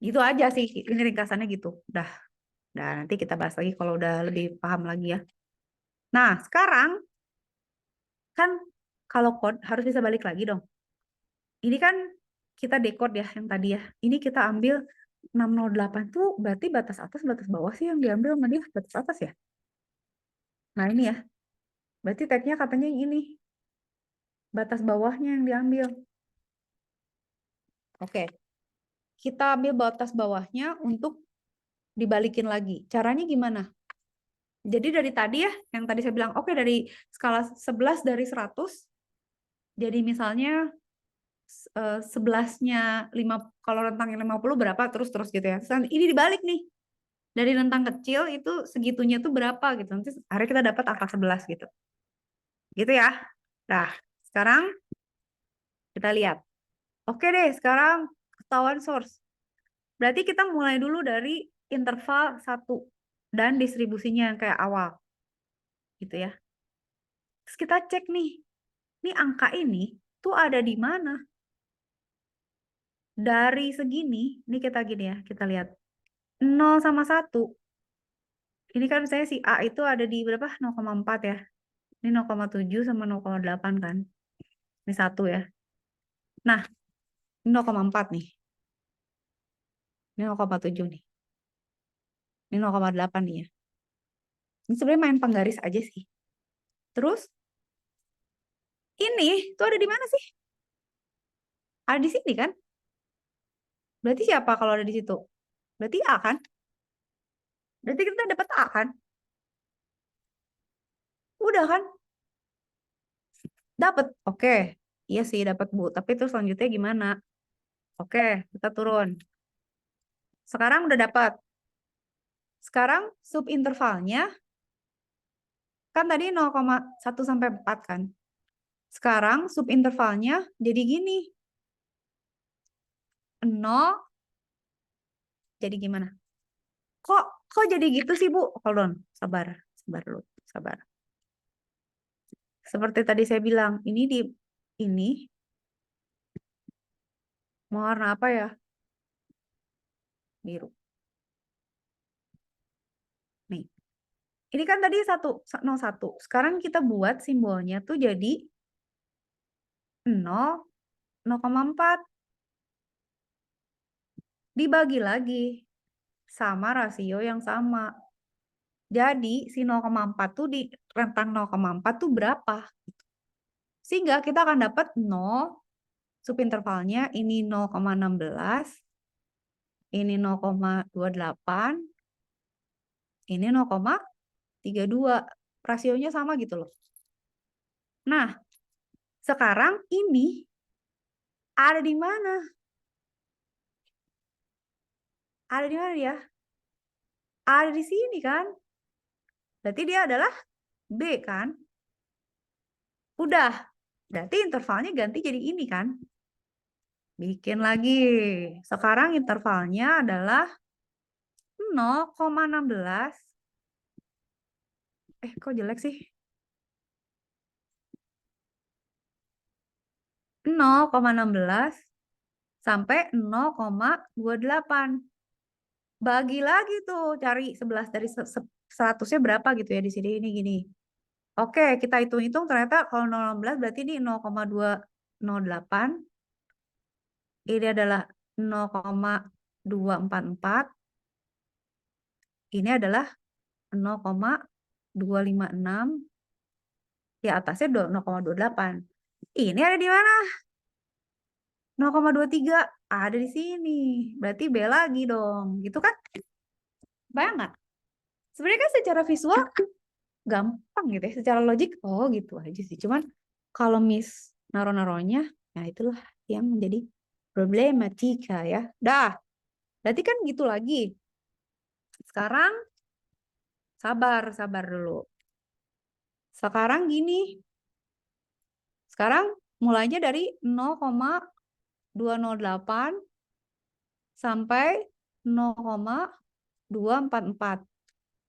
Gitu aja sih, ini ringkasannya gitu. Dah nanti kita bahas lagi kalau udah lebih paham lagi ya. Nah, sekarang kan kalau code harus bisa balik lagi dong. Ini kan kita decode ya yang tadi ya. Ini kita ambil 608 tuh berarti batas atas, batas bawah sih yang diambil sama dia, batas atas ya. Nah ini ya, berarti tagnya katanya yang ini. Batas bawahnya yang diambil. Oke, kita ambil batas bawahnya untuk dibalikin lagi. Caranya gimana? Jadi dari tadi ya, yang tadi saya bilang, oke dari skala 11 dari 100, jadi misalnya 11-nya 5, kalau rentangnya 50 berapa, terus gitu ya. Ini dibalik nih. Dari rentang kecil itu segitunya tuh berapa gitu. Nanti akhirnya kita dapat angka 11 gitu. Gitu ya. Nah, sekarang kita lihat. Oke deh, sekarang ketahuan source. Berarti kita mulai dulu dari interval 1 dan distribusinya yang kayak awal. Gitu ya. Terus kita cek nih. Nih angka ini tuh ada di mana? Dari segini, ini kita gini ya, kita lihat. 0 sama 1. Ini kan misalnya si A itu ada di berapa? 0,4 ya. Ini 0,7 sama 0,8 kan. Ini 1 ya. Nah, ini 0,4 nih. Ini 0,7 nih. Ini 0,8 nih ya. Ini sebenarnya main penggaris aja sih. Terus, ini tuh ada di mana sih? Ada di sini kan? Berarti siapa kalau ada di situ? Berarti A kan? Berarti kita dapat A kan? Udah kan? Dapat. Oke. Iya sih dapat Bu. Tapi terus selanjutnya gimana? Oke, kita turun. Sekarang udah dapat. Sekarang subintervalnya kan tadi 0,1 sampai 4 kan. Sekarang subintervalnya jadi gini. 0 jadi gimana? Kok jadi gitu sih, Bu? Hold on, sabar dulu, sabar. Seperti tadi saya bilang, ini mau warna apa ya? Biru. Nih. Ini kan tadi 0,1. Sekarang kita buat simbolnya tuh jadi 0,4. Dibagi lagi sama rasio yang sama. Jadi si 0,4 tuh di rentang 0,4 tuh berapa? Sehingga kita akan dapat 0 subintervalnya ini 0,16, ini 0,28, ini 0,32. Rasionya sama gitu loh. Nah, sekarang ini ada di mana? Ada di mana dia? Ada di sini kan? Berarti dia adalah B kan? Udah. Berarti intervalnya ganti jadi ini kan? Bikin lagi. Sekarang intervalnya adalah 0,16. Kok jelek sih? 0,16 sampai 0,28. Bagi lagi tuh, cari 11 dari 100-nya berapa gitu ya di sini ini gini. Oke, kita hitung-hitung ternyata kalau 0,16 berarti ini 0,208. Ini adalah 0,244. Ini adalah 0,256. Ya atasnya 0,28. Ini ada di mana? 0,23 ada di sini. Berarti B lagi dong. Gitu kan? Bayang nggak? Sebenarnya kan secara visual gampang gitu ya. Secara logik, oh gitu aja sih. Cuman kalau Miss naro-naronya, nah itulah yang menjadi problematika ya. Dah, berarti kan gitu lagi. Sekarang sabar dulu. Sekarang gini. Sekarang mulainya dari 0,208 sampai 0,244.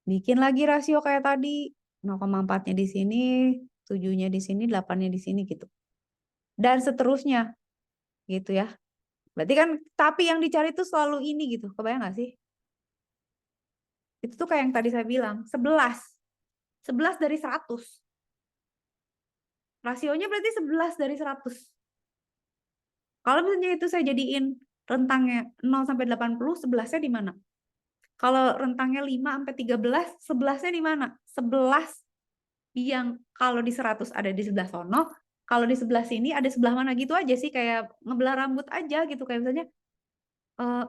Bikin lagi rasio kayak tadi. 0,4-nya di sini, 7-nya di sini, 8-nya di sini gitu. Dan seterusnya. Gitu ya. Berarti kan, tapi yang dicari itu selalu ini gitu. Kebayang nggak sih? Itu tuh kayak yang tadi saya bilang. 11 dari 100. Rasionya berarti 11 dari 100. Kalau misalnya itu saya jadiin rentangnya 0 sampai 80, 11-nya di mana? Kalau rentangnya 5 sampai 13, 11-nya di mana? 11 yang kalau di 100 ada di sebelah sono, kalau di sebelah sini ada sebelah mana gitu aja sih, kayak ngebelah rambut aja gitu, kayak misalnya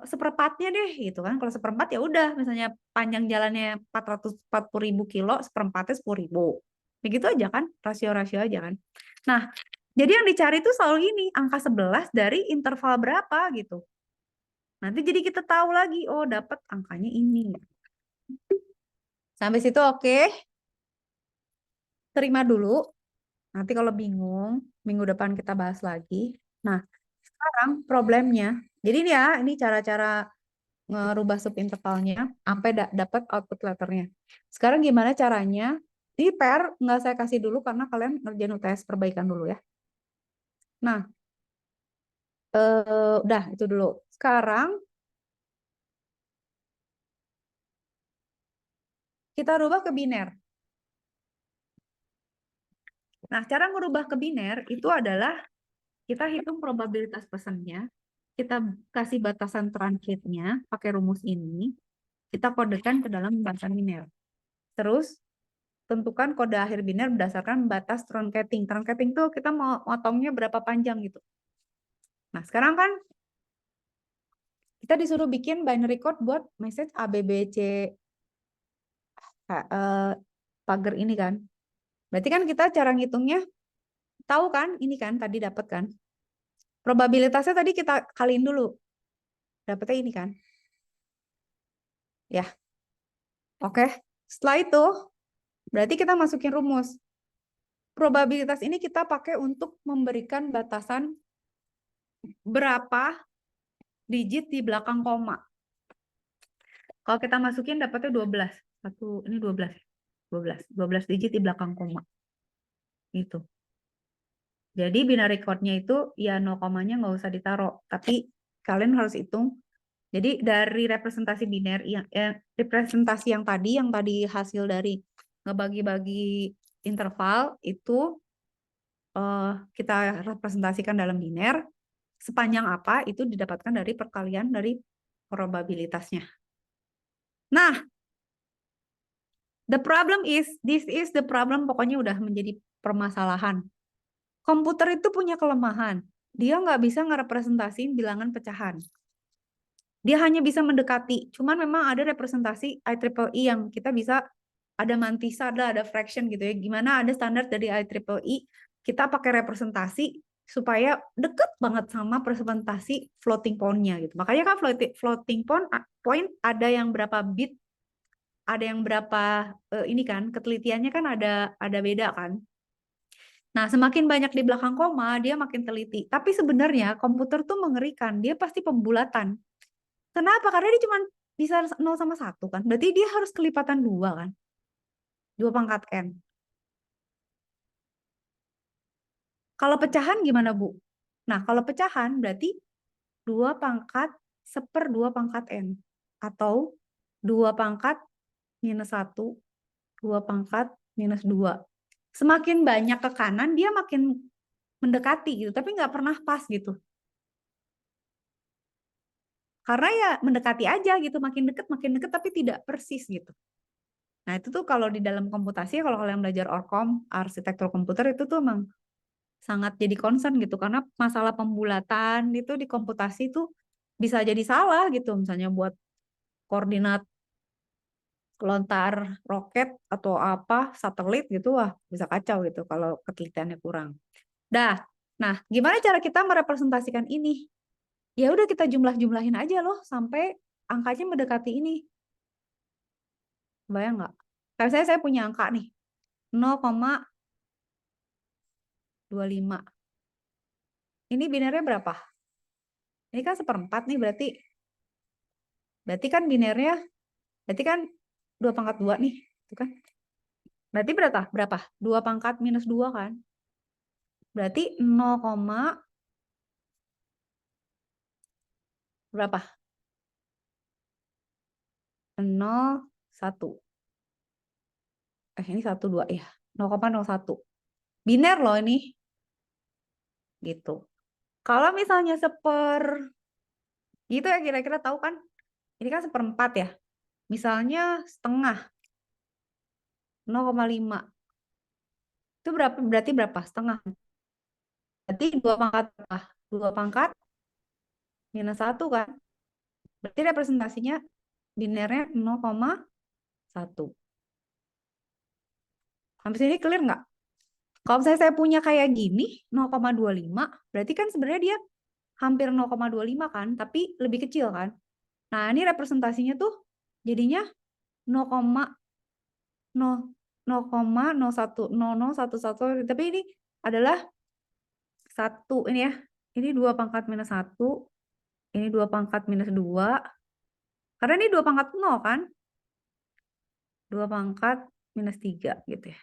seperempatnya deh gitu kan. Kalau seperempat ya udah, misalnya panjang jalannya 440.000 kilo, seperempatnya 10.000. Begitu aja kan, rasio-rasio aja kan. Nah, jadi yang dicari itu selalu ini, angka 11 dari interval berapa gitu. Nanti jadi kita tahu lagi, oh dapat angkanya ini. Sampai situ oke. Terima dulu. Nanti kalau bingung, minggu depan kita bahas lagi. Nah, sekarang problemnya. Jadi ini ya, ini cara-cara ngerubah subintervalnya sampai dapat output letternya. Sekarang gimana caranya? Ini PR nggak saya kasih dulu karena kalian ngerjain UTS perbaikan dulu ya. Nah, Udah itu dulu. Sekarang kita rubah ke biner. Nah, cara merubah ke biner itu adalah kita hitung probabilitas pesannya, kita kasih batasan truncate'nya pakai rumus ini, kita kodekan ke dalam batasan biner. Terus tentukan kode akhir biner berdasarkan batas truncating. Truncating tuh kita mau motongnya berapa panjang gitu. Nah, sekarang kan kita disuruh bikin binary code buat message ABBC pagar ini kan. Berarti kan kita cara ngitungnya tahu kan, ini kan tadi dapat kan. Probabilitasnya tadi kita kaliin dulu. Dapatnya ini kan. Ya. Oke. Setelah itu berarti kita masukin rumus. Probabilitas ini kita pakai untuk memberikan batasan berapa digit di belakang koma. Kalau kita masukin dapatnya 12. Ini 12. 12 digit di belakang koma. Gitu. Jadi binary code-nya itu ya 0 komanya nggak usah ditaruh, tapi kalian harus hitung. Jadi dari representasi biner representasi yang tadi hasil dari ngebagi-bagi interval itu kita representasikan dalam biner, sepanjang apa itu didapatkan dari perkalian dari probabilitasnya. Nah, the problem is, this is the problem, pokoknya udah menjadi permasalahan. Komputer itu punya kelemahan. Dia nggak bisa ngerepresentasiin bilangan pecahan. Dia hanya bisa mendekati. Cuman memang ada representasi IEEE yang kita bisa, ada mantisa, ada fraction gitu ya. Gimana ada standar dari IEEE, kita pakai representasi supaya deket banget sama representasi floating point-nya gitu. Makanya kan floating point ada yang berapa bit, ada yang berapa ini kan, ketelitiannya kan ada beda kan. Nah, semakin banyak di belakang koma, dia makin teliti. Tapi sebenarnya komputer tuh mengerikan. Dia pasti pembulatan. Kenapa? Karena dia cuma bisa 0 sama 1 kan. Berarti dia harus kelipatan 2 kan. 2 pangkat N. Kalau pecahan gimana, Bu? Nah, kalau pecahan berarti 2 pangkat 1/2 pangkat N. Atau 2 pangkat minus 1, 2 pangkat minus 2. Semakin banyak ke kanan, dia makin mendekati gitu, tapi nggak pernah pas gitu. Karena ya mendekati aja gitu, makin deket, tapi tidak persis gitu. Nah itu tuh kalau di dalam komputasi, kalau kalian belajar Orcom, arsitektur komputer itu tuh emang sangat jadi concern gitu, karena masalah pembulatan itu di komputasi tuh bisa jadi salah gitu, misalnya buat koordinat lontar roket atau apa satelit gitu, wah bisa kacau gitu kalau ketelitiannya kurang. Nah gimana cara kita merepresentasikan ini? Ya udah kita jumlah-jumlahin aja loh sampai angkanya mendekati ini. Bayang nggak? Kayak saya punya angka nih 0,25. Ini binernya berapa? Ini kan 1/4 nih berarti kan binernya berarti kan 2 pangkat 2 nih, itu kan. Berarti berapa? 2 pangkat minus 2 kan? Berarti 0, berapa? 0,1. Ini 1, 2 ya. 0,01. Biner loh ini. Gitu. Kalau misalnya gitu ya kira-kira tahu kan? Ini kan 1/4 ya. Misalnya setengah. 0,5. Itu berarti berapa? Setengah. Berarti 2 pangkat apa? 2 pangkat minus 1 kan? Berarti representasinya binernya 0,1. Sampai sini clear nggak? Kalau misalnya saya punya kayak gini, 0,25, berarti kan sebenarnya dia hampir 0,25 kan, tapi lebih kecil kan. Nah, ini representasinya tuh jadinya 0,0,0,0,1,0011, tapi ini adalah 1 ini ya. Ini 2 pangkat minus 1, ini 2 pangkat minus 2. Karena ini 2 pangkat 0 kan? 2 pangkat minus 3 gitu ya.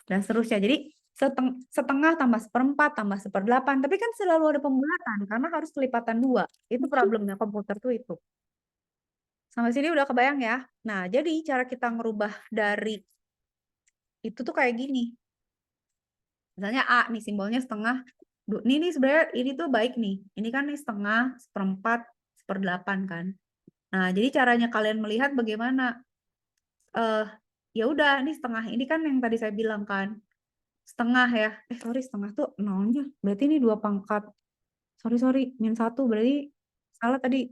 Dan seterusnya. Jadi setengah tambah seperempat tambah seperdelapan. Tapi kan selalu ada pembulatan karena harus kelipatan 2. Itu problemnya komputer tuh itu. Sampai sini udah kebayang ya. Nah, jadi cara kita ngerubah dari itu tuh kayak gini. Misalnya A nih simbolnya setengah. Ini sebenarnya ini tuh baik nih. Ini kan nih setengah, seperempat, seperdelapan kan. Nah, jadi caranya kalian melihat bagaimana. Ya udah, ini setengah. Ini kan yang tadi saya bilang kan. Setengah ya. Sorry, setengah tuh nolnya. Berarti ini 2 pangkat. Sorry, min 1. Berarti salah tadi.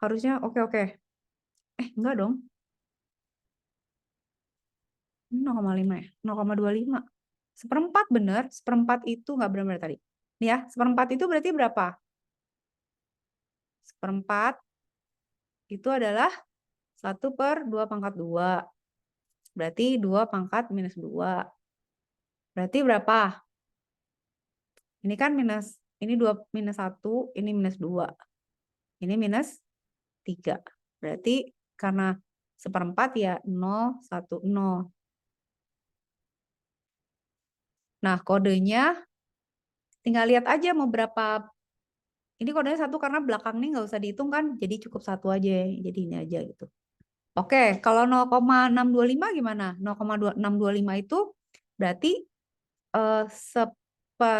Harusnya oke. Enggak dong. 0,5 ya. 0,25. Seperempat bener. Seperempat itu nggak benar tadi. Nih ya, seperempat itu berarti berapa? Seperempat itu adalah 1/2 pangkat 2. Berarti 2 pangkat minus 2. Berarti berapa? Ini kan minus, ini 2 minus 1, ini minus 2. Ini minus 3. Berarti karena seperempat ya 0, 1, 0. Nah, kodenya tinggal lihat aja mau berapa. Ini kodenya 1 karena belakang ini nggak usah dihitung kan, jadi cukup 1 aja. Jadi ini aja gitu. Oke, kalau 0,625 gimana? 0,625 itu berarti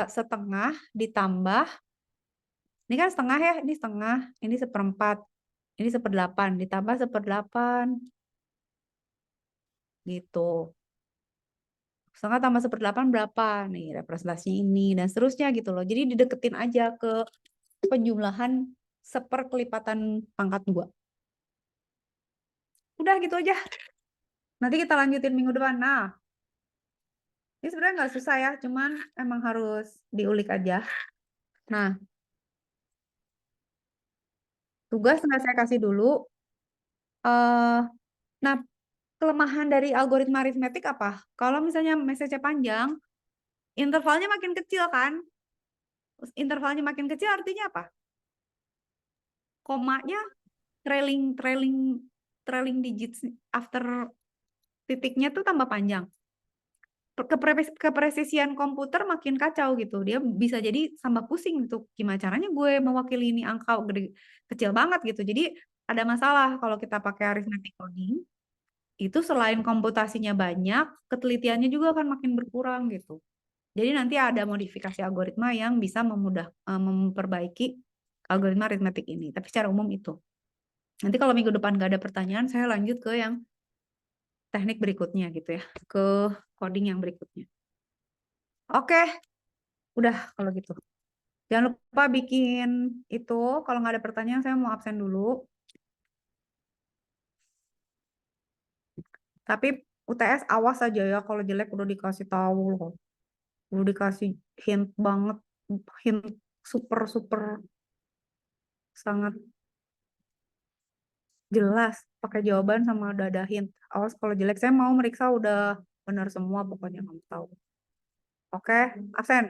setengah ditambah, ini kan setengah ya, ini setengah, ini seperempat, ini seperdelapan, ditambah seperdelapan. Gitu. Setengah tambah seperdelapan berapa? Nih, representasinya ini, dan seterusnya gitu loh. Jadi dideketin aja ke penjumlahan seperkelipatan pangkat 2. Udah gitu aja. Nanti kita lanjutin minggu depan. Nah, ini sebenarnya nggak susah ya, cuman emang harus diulik aja. Nah, tugas nggak saya kasih dulu. Nah, kelemahan dari algoritma aritmetik apa? Kalau misalnya message-nya panjang, intervalnya makin kecil kan? Intervalnya makin kecil artinya apa? Komanya trailing digits after titiknya tuh tambah panjang. Kepresisian komputer makin kacau gitu. Dia bisa jadi tambah pusing gitu. Gimana caranya gue mewakili ini angka gede, kecil banget gitu. Jadi ada masalah kalau kita pakai arithmetic coding. Itu selain komputasinya banyak, ketelitiannya juga akan makin berkurang gitu. Jadi nanti ada modifikasi algoritma yang bisa memperbaiki algoritma aritmetik ini. Tapi secara umum itu. Nanti kalau minggu depan nggak ada pertanyaan, saya lanjut ke yang teknik berikutnya gitu ya. Ke coding yang berikutnya. Oke, udah kalau gitu. Jangan lupa bikin itu. Kalau nggak ada pertanyaan, saya mau absen dulu. Tapi UTS awas aja ya, kalau jelek udah dikasih tahu loh. Udah dikasih hint banget. Hint super sangat jelas. Pakai jawaban sama udah ada hint. Awas kalau jelek, saya mau meriksa udah benar semua pokoknya kamu tahu. Oke, absen.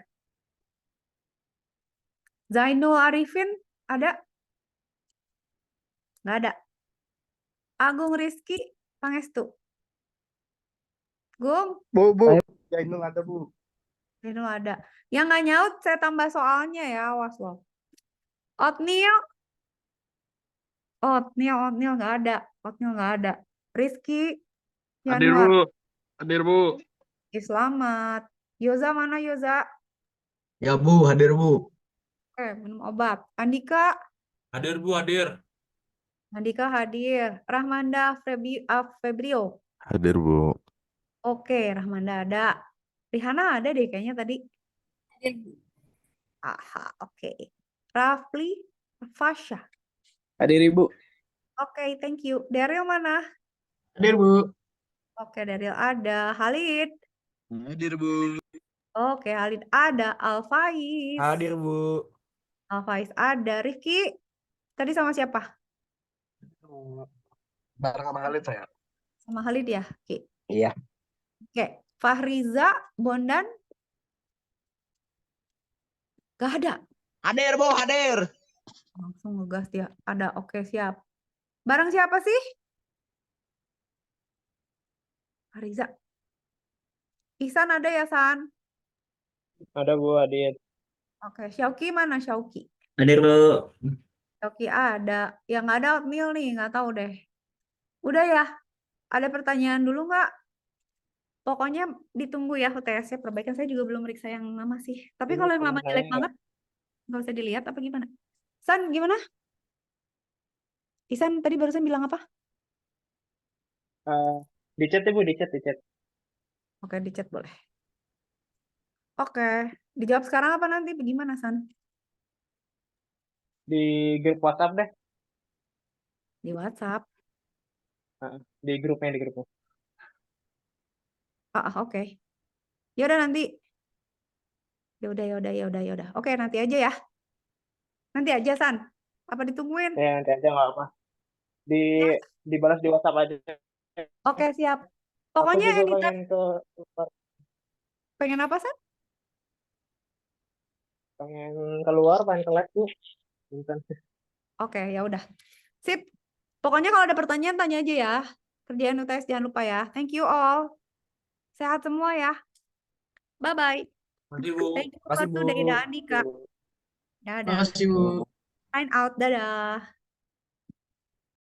Zainul Arifin ada? Nggak ada. Agung Rizky Pangestu. Gung, Bu. Jainul ada, Bu. Zainul ada. Yang nggak nyaut saya tambah soalnya ya, awas loh. Otniel nggak ada. Otniel nggak ada. Rizky Hadir, Januar. Bu. Hadir, Bu. Selamat. Yoza mana Yoza? Ya Bu, hadir Bu. Minum obat. Andika? Hadir Bu, hadir. Andika hadir. Rahmanda Febrio? Hadir Bu. Oke, Rahmanda ada. Rihana ada deh kayaknya tadi. Aha, oke. Rafli Fasha? Hadir, Ibu. Oke, thank you. Daryl mana? Hadir Bu. Oke, Daryl ada. Halid? Hadir Bu. Oke, Halid ada. Alfaiz? Hadir Bu. Alfaiz ada. Rifki? Tadi sama siapa? Bareng sama Halid saya. Sama Halid ya? Oke. Iya. Oke. Fahriza, Bondan? Gak ada. Hadir Bu, hadir. Langsung ngegas dia. Ada. Oke, siap. Bareng siapa sih? Fahriza. Ihsan ada ya, San? Ada Bu Adit. Oke, Syauki mana Syauki? Hadir, Bu. Syauki ada. Yang nggak ada Oatmeal nih, nggak tahu deh. Udah ya? Ada pertanyaan dulu nggak? Pokoknya ditunggu ya UTS-nya perbaikan. Saya juga belum meriksa yang lama sih. Tapi kalau yang lama jelek banget, nggak usah dilihat apa gimana? San, gimana? Isan tadi barusan bilang apa? Di chat ya Bu, di chat. Oke, di chat boleh. Oke, dijawab sekarang apa nanti? Bagaimana, San? Di grup WhatsApp deh. Di WhatsApp. Di grupnya. Oke. Yaudah nanti. Yaudah. Oke, nanti aja ya. Nanti aja, San. Apa ditungguin? Ya, nanti aja nggak apa. Dibalas di WhatsApp aja. Oke, siap. Aku Pokoknya juga anytime. pengen Pengen apa, San? keluar, pengen ke lab tuh. Bentar. Oke, ya udah. Sip. Pokoknya kalau ada pertanyaan tanya aja ya. Kerjaan UTS jangan lupa ya. Thank you all. Sehat semua ya. Bye-bye. Makasih, Bu. Thank you Makasih, waktu Bu. dari Andika. Dadah. Makasih, Bu. Sign out. Dadah.